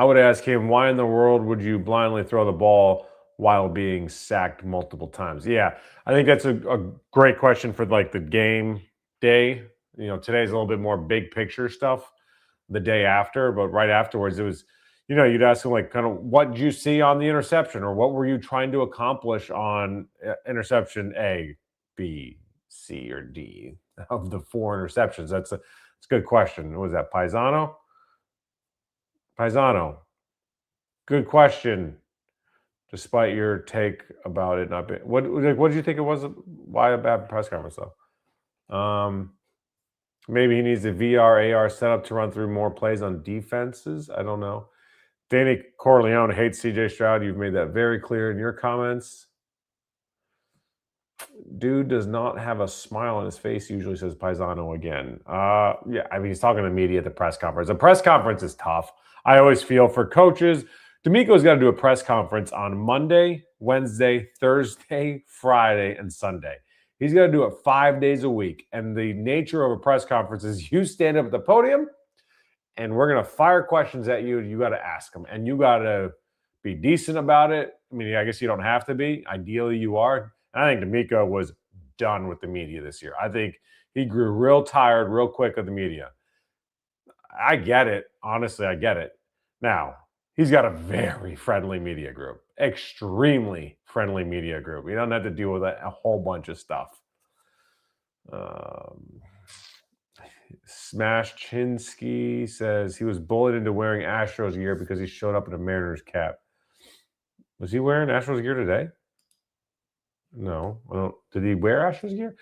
would ask him, why in the world would you blindly throw the ball while being sacked multiple times? Yeah, I think that's a great question for like the game day. Today's a little bit more big picture stuff the day after, but right afterwards it was, you'd ask him like kind of what did you see on the interception or what were you trying to accomplish on interception A, B, C, or D of the 4 interceptions. That's a good question. What was that, Paisano? Paisano, good question. Despite your take about it not being, what did you think it was? Why a bad press conference though? Maybe he needs the VR AR setup to run through more plays on defenses. I don't know. Danny Corleone hates CJ Stroud. You've made that very clear in your comments. Dude does not have a smile on his face, usually, says Paisano again. Yeah, I mean, he's talking to media at the press conference. A press conference is tough. I always feel for coaches. DeMeco's got to do a press conference on Monday, Wednesday, Thursday, Friday, and Sunday. He's got to do it 5 days a week. And the nature of a press conference is you stand up at the podium, and we're going to fire questions at you, and you got to ask them. And you got to be decent about it. I mean, I guess you don't have to be. Ideally, you are. And I think DeMeco was done with the media this year. I think he grew real tired real quick of the media. I get it. Honestly, I get it. Now, he's got a very friendly media group, extremely friendly media group. You don't have to deal with a whole bunch of stuff. Smash Chinsky says he was bullied into wearing Astros gear because he showed up in a Mariners cap. Was he wearing Astros gear today? No. Did he wear Astros gear?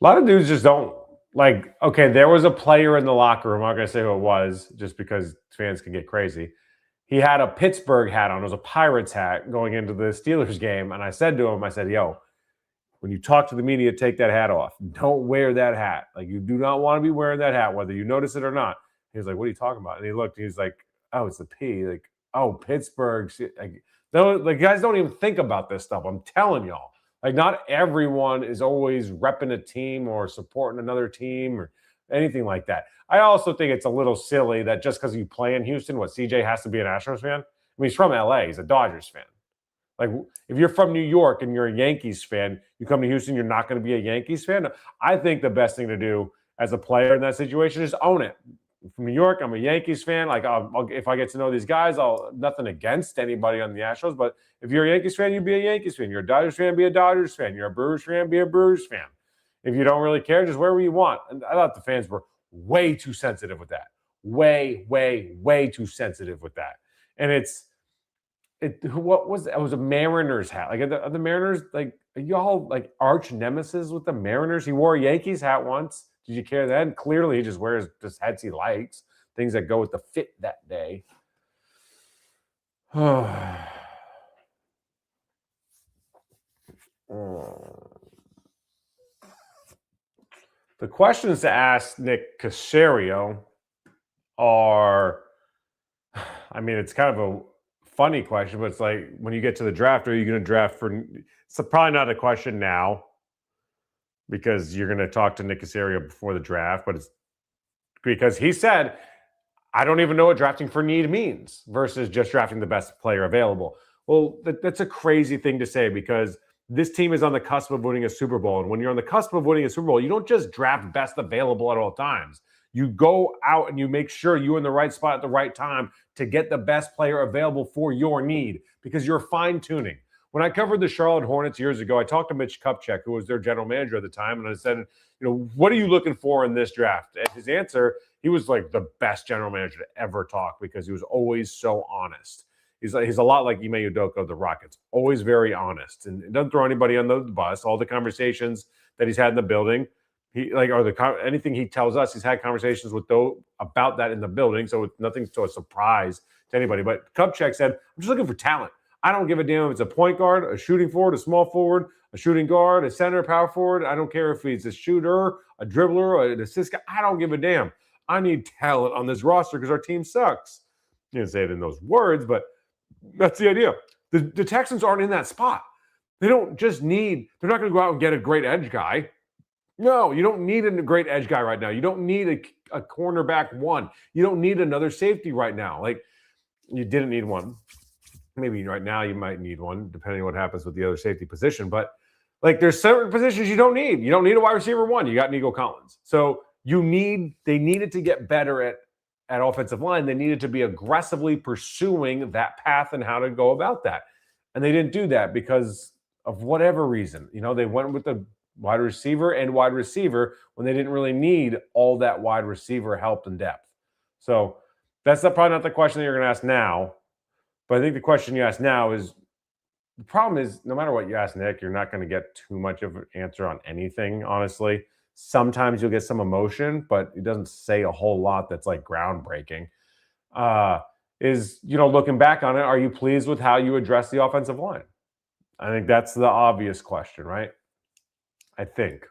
A lot of dudes just don't. Like, okay, there was a player in the locker room. I'm not going to say who it was just because fans can get crazy. He had a Pittsburgh hat on. It was a Pirates hat going into the Steelers game. And I said to him, I said, yo, when you talk to the media, take that hat off. Don't wear that hat. Like, you do not want to be wearing that hat, whether you notice it or not. He was like, what are you talking about? And he looked, he's like, oh, it's the P. Like, oh, Pittsburgh. Like, guys don't even think about this stuff. I'm telling y'all. Like, not everyone is always repping a team or supporting another team or anything like that. I also think it's a little silly that just because you play in Houston, CJ has to be an Astros fan? I mean, he's from LA. He's a Dodgers fan. Like, if you're from New York and you're a Yankees fan, you come to Houston, you're not going to be a Yankees fan. I think the best thing to do as a player in that situation is own it. I'm from New York, I'm a Yankees fan. Like, if I get to know these guys, nothing against anybody on the Astros, but if you're a Yankees fan, you be a Yankees fan. You're a Dodgers fan, be a Dodgers fan. You're a Brewers fan, be a Brewers fan. If you don't really care, just wherever you want. And I thought the fans were way too sensitive with that. way, way, way too sensitive with that. And what was that? It was a Mariners hat. Like, are the Mariners, like, are y'all like arch nemesis with the Mariners? He wore a Yankees hat once. Did you care then? Clearly, he just wears just hats he likes, things that go with the fit that day. The questions to ask Nick Caserio are, I mean, it's kind of a funny question, but it's like, when you get to the draft, are you going to draft for? It's probably not a question now because you're going to talk to Nick Caserio before the draft, but it's because he said, I don't even know what drafting for need means versus just drafting the best player available. Well, that's a crazy thing to say because this team is on the cusp of winning a Super Bowl. And when you're on the cusp of winning a Super Bowl, you don't just draft best available at all times. You go out and you make sure you're in the right spot at the right time to get the best player available for your need because you're fine-tuning. When I covered the Charlotte Hornets years ago, I talked to Mitch Kupchak, who was their general manager at the time, and I said, what are you looking for in this draft? And his answer, he was like the best general manager to ever talk because he was always so honest. He's a lot like Ime Udoka of the Rockets, always very honest and doesn't throw anybody on the bus. All the conversations that he's had in the building, anything he tells us, he's had conversations with about that in the building, so it's nothing to a surprise to anybody. But Kupchak said, I'm just looking for talent. I don't give a damn if it's a point guard, a shooting forward, a small forward, a shooting guard, a center, power forward. I don't care if he's a shooter, a dribbler, an assist guy. I don't give a damn. I need talent on this roster because our team sucks. You didn't say it in those words, but that's the idea. The Texans aren't in that spot. They don't just need – they're not going to go out and get a great edge guy. No, you don't need a great edge guy right now. You don't need a cornerback one. You don't need another safety right now. Like, you didn't need one. Maybe right now you might need one, depending on what happens with the other safety position. But, like, there's certain positions you don't need. You don't need a wide receiver one. You got Nico Collins. So they needed to get better at offensive line. They needed to be aggressively pursuing that path and how to go about that. And they didn't do that because of whatever reason. They went with the wide receiver when they didn't really need all that wide receiver help and depth. So that's probably not the question that you're going to ask now. But I think the question you ask now is, the problem is, no matter what you ask Nick, you're not going to get too much of an answer on anything, honestly. Sometimes you'll get some emotion, but it doesn't say a whole lot that's like groundbreaking. Looking back on it, are you pleased with how you address the offensive line? I think that's the obvious question, right? I think.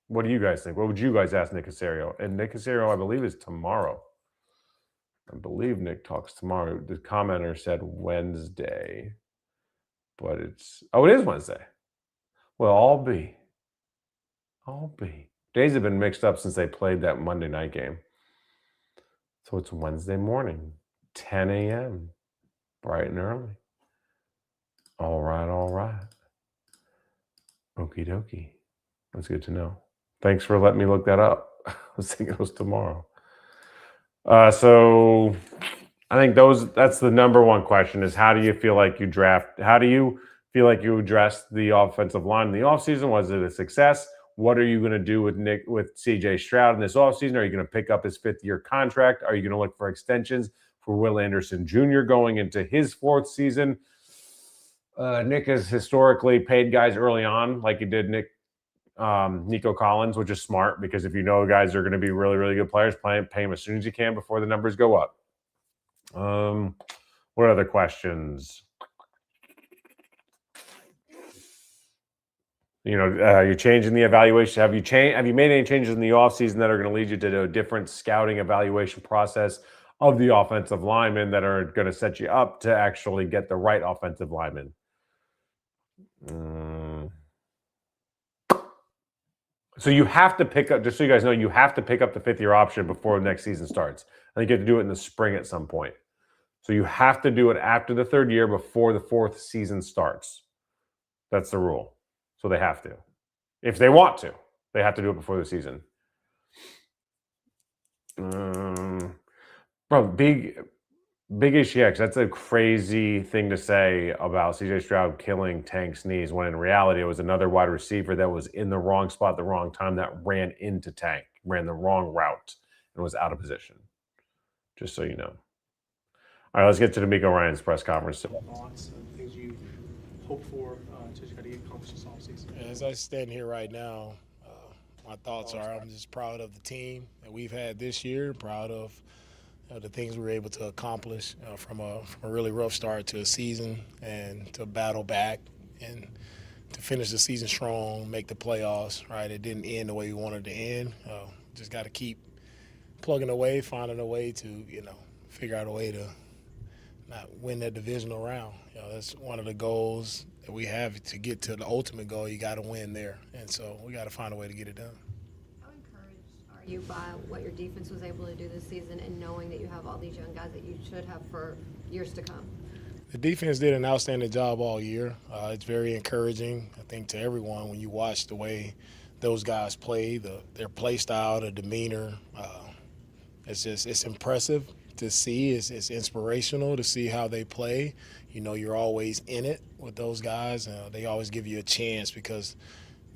What do you guys think? What would you guys ask Nick Caserio? And Nick Caserio, I believe, is tomorrow. I believe Nick talks tomorrow. The commenter said Wednesday, but it is Wednesday. Well, I'll be. Days have been mixed up since they played that Monday night game. So it's Wednesday morning, 10 a.m., bright and early. All right. Okie dokie. That's good to know. Thanks for letting me look that up. I was thinking it was tomorrow. So I think that's the number one question is, how do you feel like you draft? How do you feel like you addressed the offensive line in the offseason? Was it a success? What are you going to do with CJ Stroud in this offseason? Are you going to pick up his fifth-year contract? Are you going to look for extensions for Will Anderson Jr. going into his fourth season? Nick has historically paid guys early on, like he did Nico Collins, which is smart because if you know guys are going to be really, really good players, pay them as soon as you can before the numbers go up. What other questions? You're changing the evaluation. Have you made any changes in the offseason that are going to lead you to a different scouting evaluation process of the offensive linemen that are going to set you up to actually get the right offensive lineman? So you have to pick up, just so you guys know, you have to pick up the fifth-year option before the next season starts. I think you have to do it in the spring at some point. So you have to do it after the third year before the fourth season starts. That's the rule. So they have to. If they want to, they have to do it before the season. Bro, big issue. That's a crazy thing to say about CJ Stroud killing Tank's knees, when in reality it was another wide receiver that was in the wrong spot at the wrong time that ran into Tank, ran the wrong route, and was out of position. just so you know. All right, let's get to DeMeco Ryans' press conference. Thoughts and things you hope for to try to get accomplished this offseason? As I stand here right now, my thoughts are I'm just proud of the team that we've had this year, proud of the things we were able to accomplish from a really rough start to a season and to battle back and to finish the season strong, make the playoffs, right? It didn't end the way we wanted to end. Just got to keep plugging away, finding a way to, figure out a way to not win that divisional round. That's one of the goals that we have to get to the ultimate goal. You got to win there. And so we got to find a way to get it done. How encouraged are you by what your defense was able to do this season and knowing that you have all these young guys that you should have for years to come? The defense did an outstanding job all year. It's very encouraging, I think, to everyone when you watch the way those guys play, their play style, their demeanor. It's impressive to see. It's inspirational to see how they play. You're always in it with those guys. They always give you a chance because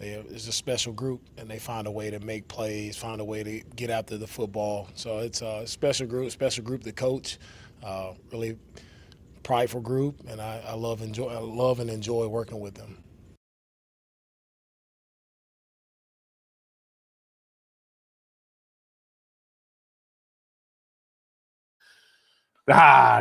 it's a special group, and they find a way to make plays, find a way to get after the football. So it's a special group to coach. Really prideful group, and I love and enjoy working with them.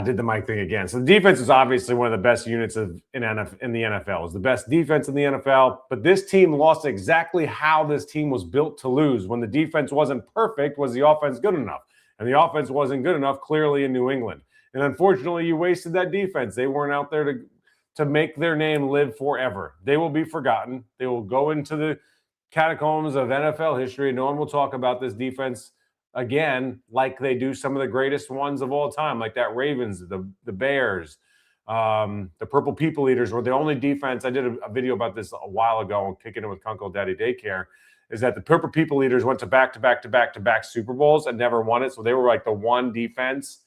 Did the mic thing again. So the defense is obviously one of the best units in the NFL. It was the best defense in the NFL, but this team lost exactly how this team was built to lose. When the defense wasn't perfect, was the offense good enough? And the offense wasn't good enough, clearly, in New England. And unfortunately, you wasted that defense. They weren't out there to make their name live forever. They will be forgotten. They will go into the catacombs of NFL history. No one will talk about this defense again like they do some of the greatest ones of all time, like that Ravens, the Bears, the Purple People Eaters were the only defense. I did a video about this a while ago, Kicking It with Uncle Daddy Daycare, is that the Purple People Eaters went to back-to-back Super Bowls and never won it. So they were like the one defense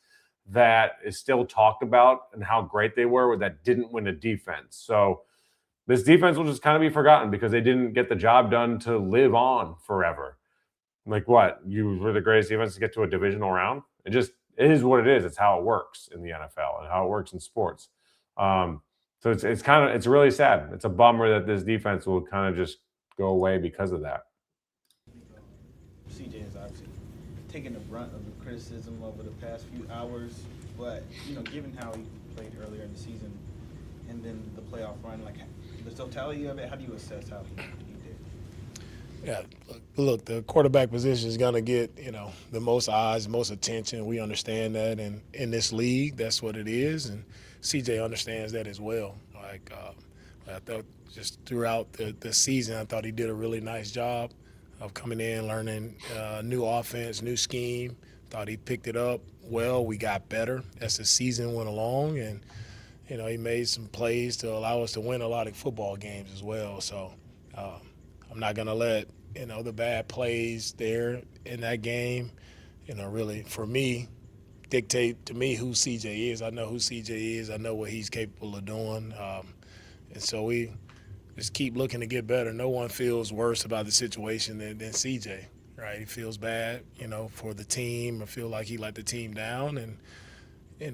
that is still talked about and how great they were that didn't win a defense. So this defense will just kind of be forgotten because they didn't get the job done to live on forever. Like what? You were the greatest defense to get to a divisional round? It is what it is. It's how it works in the NFL and how it works in sports. So it's really sad. It's a bummer that this defense will kind of just go away because of that. CJ has obviously taken the brunt of the criticism over the past few hours, but given how he played earlier in the season and then the playoff run, like the totality of it, how do you assess how he did? Yeah, look, the quarterback position is going to get, the most eyes, most attention. We understand that, and in this league, that's what it is, and CJ understands that as well. I thought just throughout the season, I thought he did a really nice job of coming in, learning new offense, new scheme. Thought he picked it up well. We got better as the season went along, and he made some plays to allow us to win a lot of football games as well. So I'm not gonna let the bad plays there in that game, really for me dictate to me who CJ is. I know who CJ is. I know what he's capable of doing, and so we just keep looking to get better. No one feels worse about the situation than CJ, right? He feels bad, for the team. I feel like he let the team down, and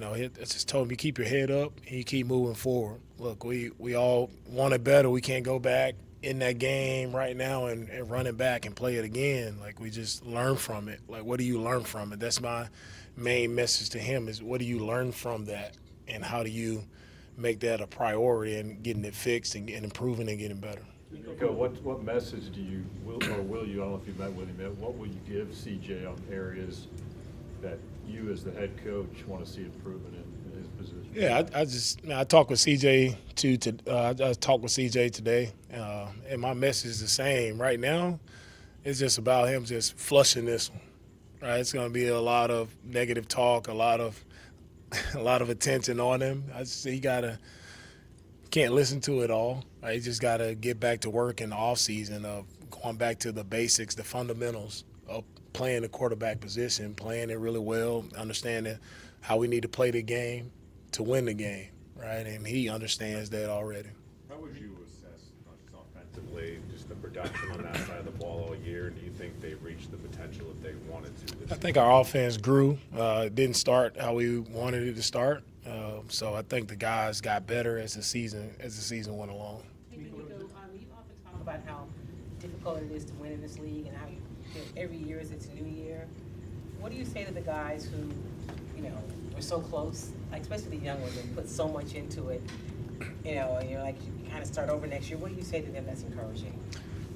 I just told him, you keep your head up and you keep moving forward. Look, we all want it better. We can't go back in that game right now and run it back and play it again. Like, we just learn from it. Like, what do you learn from it? That's my main message to him is, what do you learn from that, and how do you make that a priority and getting it fixed and improving and getting better? What message do you will you, I don't know if you met with him, what will you give CJ on areas that you as the head coach want to see improvement in his position? Yeah, I talked with CJ I talked with CJ today, and my message is the same. Right now, it's just about him just flushing this one. Right, it's going to be a lot of negative talk, a lot of attention on him. Can't listen to it all. Right? He just got to get back to work in the offseason of going back to the basics, the fundamentals of playing the quarterback position, playing it really well, understanding how we need to play the game to win the game, right? And he understands that already. How would you assess, not just offensively, just the production on that side of the ball all year? Do you think they reached the potential that they wanted to this I think our offense grew. It didn't start how we wanted it to start. So I think the guys got better as the season went along. Hey, DeMeco, you often talk about how difficult it is to win in this league and how every year is its new year. What do you say to the guys who, were so close, like especially the young ones, and put so much into it, and you're like, you kind of start over next year. What do you say to them that's encouraging?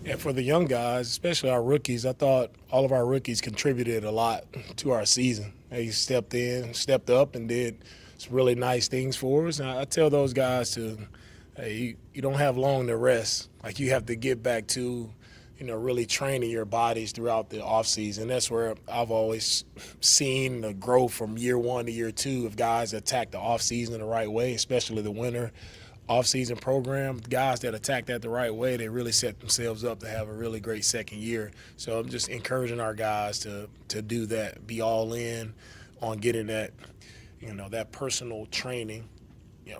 Yeah, for the young guys, especially our rookies, I thought all of our rookies contributed a lot to our season. They stepped up, and did some really nice things for us. And I tell those guys you don't have long to rest. Like, you have to get back to, really training your bodies throughout the offseason. That's where I've always seen the growth from year one to year two if guys attack the offseason the right way, especially the winter offseason program. Guys that attack that the right way, they really set themselves up to have a really great second year. So I'm just encouraging our guys to do that, be all in on getting that, that personal training,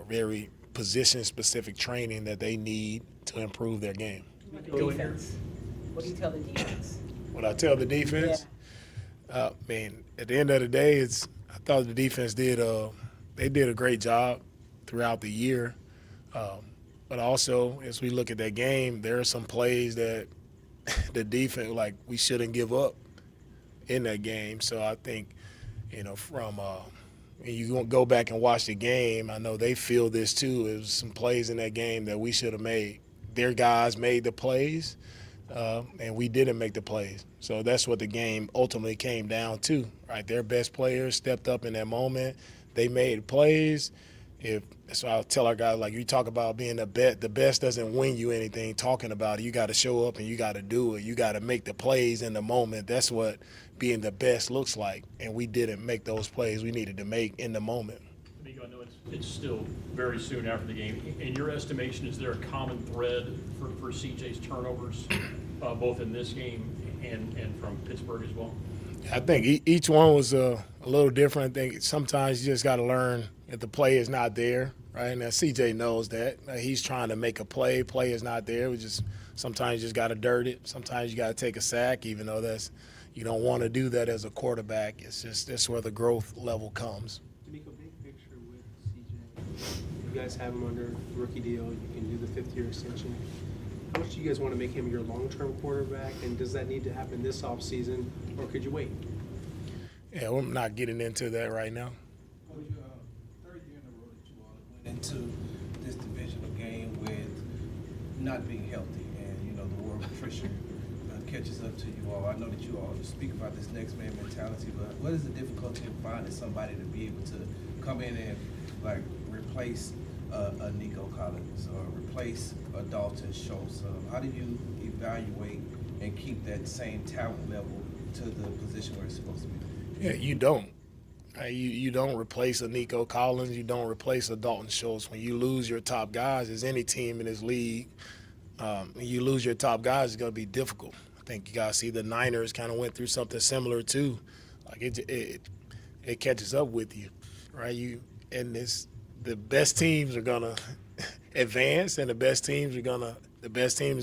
very position-specific training that they need to improve their game. Defense. What do you tell the defense? What I tell the defense? Yeah. At the end of the day, I thought the defense did a great job throughout the year. But also, as we look at that game, there are some plays that the defense, like, we shouldn't give up in that game. So I think, from when you go back and watch the game, I know they feel this too. It was some plays in that game that we should have made. Their guys made the plays, and we didn't make the plays. So that's what the game ultimately came down to, right? Their best players stepped up in that moment. They made plays. So I'll tell our guys, like, you talk about being the best doesn't win you anything, talking about it. You got to show up and you got to do it. You got to make the plays in the moment. That's what being the best looks like. And we didn't make those plays we needed to make in the moment. DeMeco, I know it's still very soon after the game. In your estimation, is there a common thread for CJ's turnovers, both in this game and from Pittsburgh as well? I think each one was a little different. I think sometimes you just got to learn if the play is not there, right? Now, CJ knows that. He's trying to make a play. Play is not there. Sometimes you just got to dirt it. Sometimes you got to take a sack, even though you don't want to do that as a quarterback. It's just that's where the growth level comes. DeMeco, big picture with CJ. You guys have him under rookie deal. You can do the 5th-year extension. How much do you guys want to make him your long-term quarterback, and does that need to happen this offseason, or could you wait? Yeah, we're not getting into that right now. Coach, third year in a row that you all went into this divisional game with not being healthy, and the war of attrition catches up to you all. I know that you all speak about this next man mentality, but what is the difficulty in finding somebody to be able to come in and replace a Nico Collins or replace a Dalton Schultz? How do you evaluate and keep that same talent level to the position where it's supposed to be? Yeah, you don't. You don't replace a Nico Collins. You don't replace a Dalton Schultz. When you lose your top guys, as any team in this league, when you lose your top guys, it's going to be difficult. I think you guys see the Niners kind of went through something similar too. Like it catches up with you, right? The best teams are gonna advance, and the best team is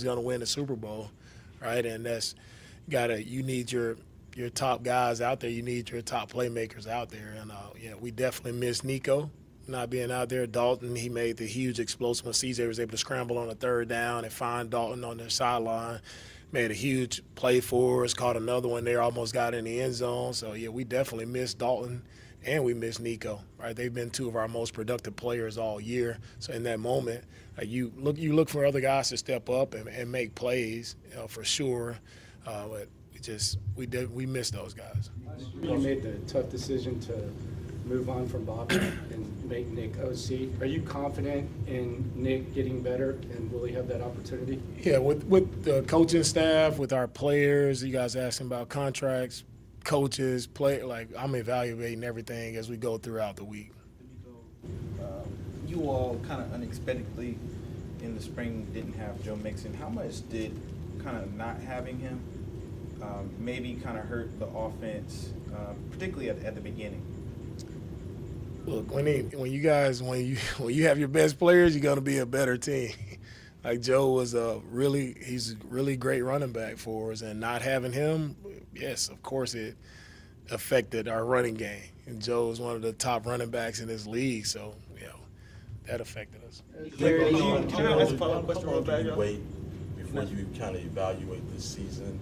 gonna win the Super Bowl, right? And you need your top guys out there. You need your top playmakers out there. And we definitely miss Nico not being out there. Dalton, he made the huge explosive when CJ was able to scramble on a third down and find Dalton on their sideline. Made a huge play for us, caught another one there, almost got in the end zone. So, yeah, we definitely miss Dalton and we miss Nico, right? They've been two of our most productive players all year. So in that moment, you look for other guys to step up and make plays, for sure. But we miss those guys. You made the tough decision to move on from Bobby and make Nick OC. Are you confident in Nick getting better, and will he have that opportunity? Yeah, with the coaching staff, with our players, you guys asking about contracts, coaches, I'm evaluating everything as we go throughout the week. You all kind of unexpectedly in the spring didn't have Joe Mixon. How much did kind of not having him maybe kind of hurt the offense, particularly at the beginning? Look, when you have your best players, you're gonna be a better team. Like Joe was he's a really great running back for us, and not having him, yes, of course it affected our running game. And Joe was one of the top running backs in this league, so that affected us. Clarity on, How can I ask a long follow-up question real do you fast? wait before you kind of evaluate this season?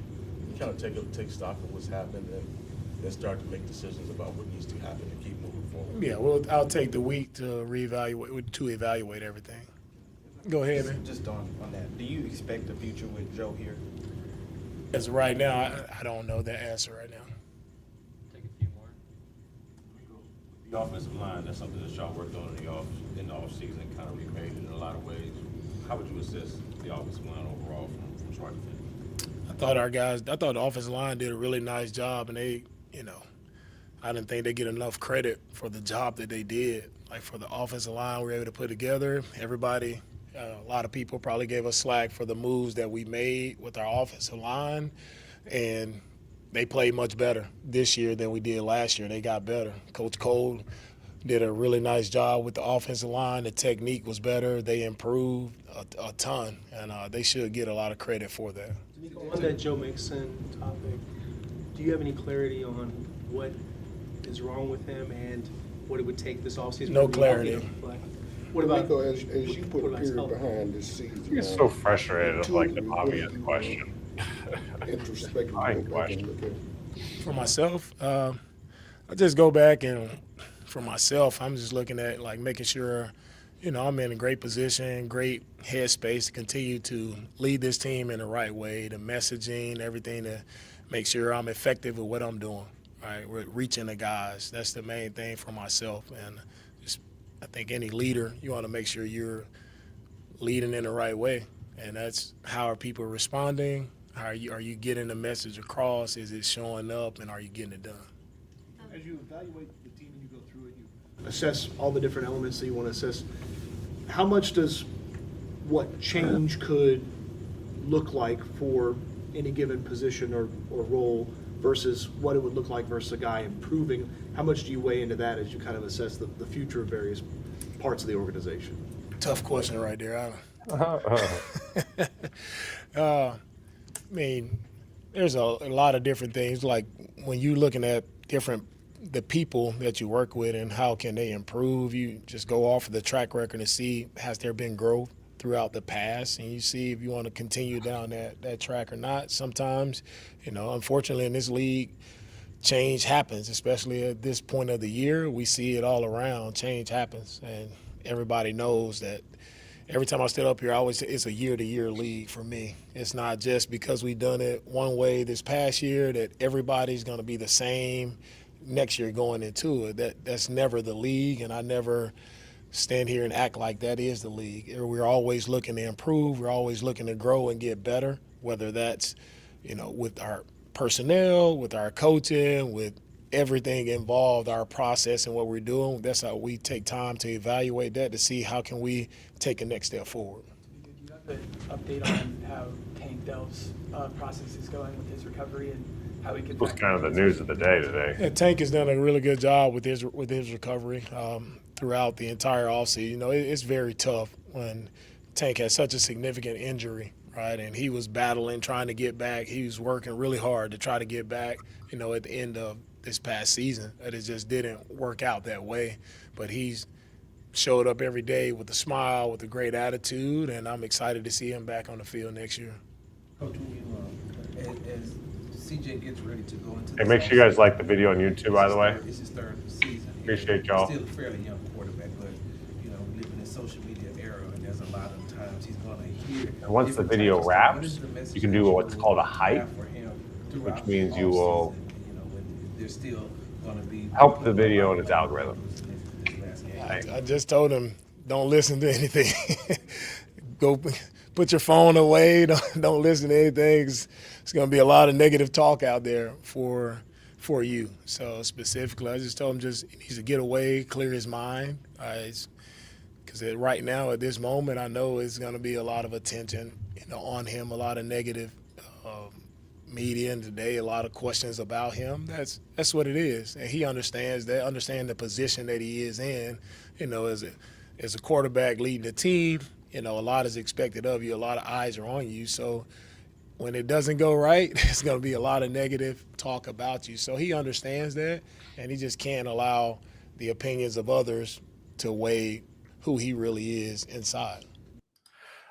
You kind of take stock of what's happened and then start to make decisions about what needs to happen to keep moving forward. Yeah, well, I'll take the week to evaluate everything. Go ahead, man. Just on that, do you expect a future with Joe here? As of right now, I don't know the answer right now. Take a few more. The offensive line, that's something that y'all worked on in the offseason, kind of remade it in a lot of ways. How would you assess the offensive line overall from start to finish? I thought the offensive line did a really nice job, and they, I didn't think they get enough credit for the job that they did. Like for the offensive line we were able to put together, everybody, a lot of people probably gave us slack for the moves that we made with our offensive line, and they played much better this year than we did last year. They got better. Coach Cole did a really nice job with the offensive line. The technique was better. They improved a ton, and they should get a lot of credit for that. On that Joe Mixon topic, do you have any clarity on what is wrong with him and what it would take this offseason? No clarity. What about as you put a period behind this season? You're so frustrated with like the obvious question. Introspective. For myself, I just go back and for myself, I'm just looking at like making sure, I'm in a great position, great headspace to continue to lead this team in the right way, the messaging, everything to make sure I'm effective with what I'm doing, right? We're reaching the guys. That's the main thing for myself. And just, I think any leader, you want to make sure you're leading in the right way. And that's how are people responding? Are you getting the message across? Is it showing up, and are you getting it done? As you evaluate the team and you go through it, you assess all the different elements that you want to assess. How much does what change could look like for any given position or role versus what it would look like versus a guy improving? How much do you weigh into that as you kind of assess the future of various parts of the organization? Tough question right there. I mean, there's a lot of different things. Like when you're looking at the people that you work with and how can they improve, you just go off of the track record and see has there been growth throughout the past, and you see if you want to continue down that track or not. Sometimes, unfortunately in this league, change happens, especially at this point of the year. We see it all around. Change happens, and everybody knows that. Every time I stand up here, it's a year-to-year league for me. It's not just because we've done it one way this past year that everybody's going to be the same next year going into it. That's never the league, and I never stand here and act like that is the league. We're always looking to improve. We're always looking to grow and get better, whether that's, with our personnel, with our coaching, with everything involved, our process and what we're doing. That's how we take time to evaluate that to see how can we take a next step forward. Do you have an update on how Tank Dell's process is going with his recovery and how he could? That was kind of the news of the day today. Yeah, Tank has done a really good job with his recovery throughout the entire offseason. It's very tough when Tank has such a significant injury, right? And he was battling, trying to get back. He was working really hard to try to get back, at the end of this past season. That it just didn't work out that way. But he's showed up every day with a smile, with a great attitude, and I'm excited to see him back on the field next year. Coach, as CJ gets ready to go into Hey, make sure you guys like the video on YouTube, by the way. It's his third season. Appreciate y'all. Still a fairly young quarterback, but we live in a social media era, and there's a lot of times he's going to hear. And once the video wraps, you can do what's called a hype, which means you will help the video and its algorithm. I just told him, don't listen to anything. Go put your phone away. Don't listen to anything. It's going to be a lot of negative talk out there for you. So specifically, I just told him he needs to get away, clear his mind. Because right now, at this moment, I know it's going to be a lot of attention on him, a lot of negative media, and today a lot of questions about him. That's what it is, and he understands that. Understand the position that he is in, as a quarterback leading the team, a lot is expected of you. A lot of eyes are on you. So when it doesn't go right, it's going to be a lot of negative talk about you. So he understands that, and he just can't allow the opinions of others to weigh who he really is inside.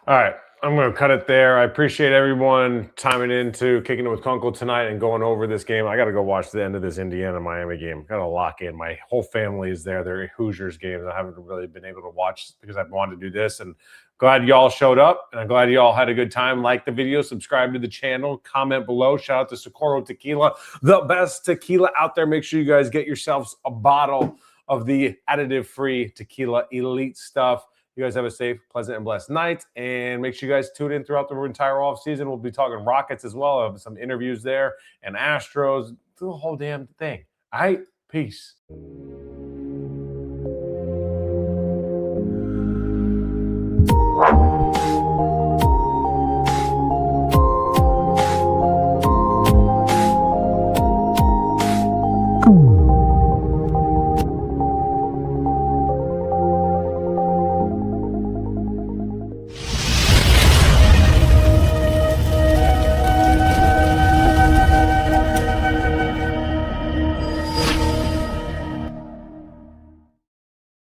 All right, I'm going to cut it there. I appreciate everyone timing into Kicking It with Kunkel tonight and going over this game. I got to go watch the end of this Indiana-Miami game. Got to lock in. My whole family is there. They're Hoosiers games. I haven't really been able to watch because I've wanted to do this. And glad y'all showed up, and I'm glad y'all had a good time. Like the video, subscribe to the channel, comment below. Shout out to Socorro Tequila, the best tequila out there. Make sure you guys get yourselves a bottle of the additive-free tequila elite stuff. You guys have a safe, pleasant, and blessed night. And make sure you guys tune in throughout the entire offseason. We'll be talking Rockets as well. I have some interviews there and Astros. Do the whole damn thing. All right, peace.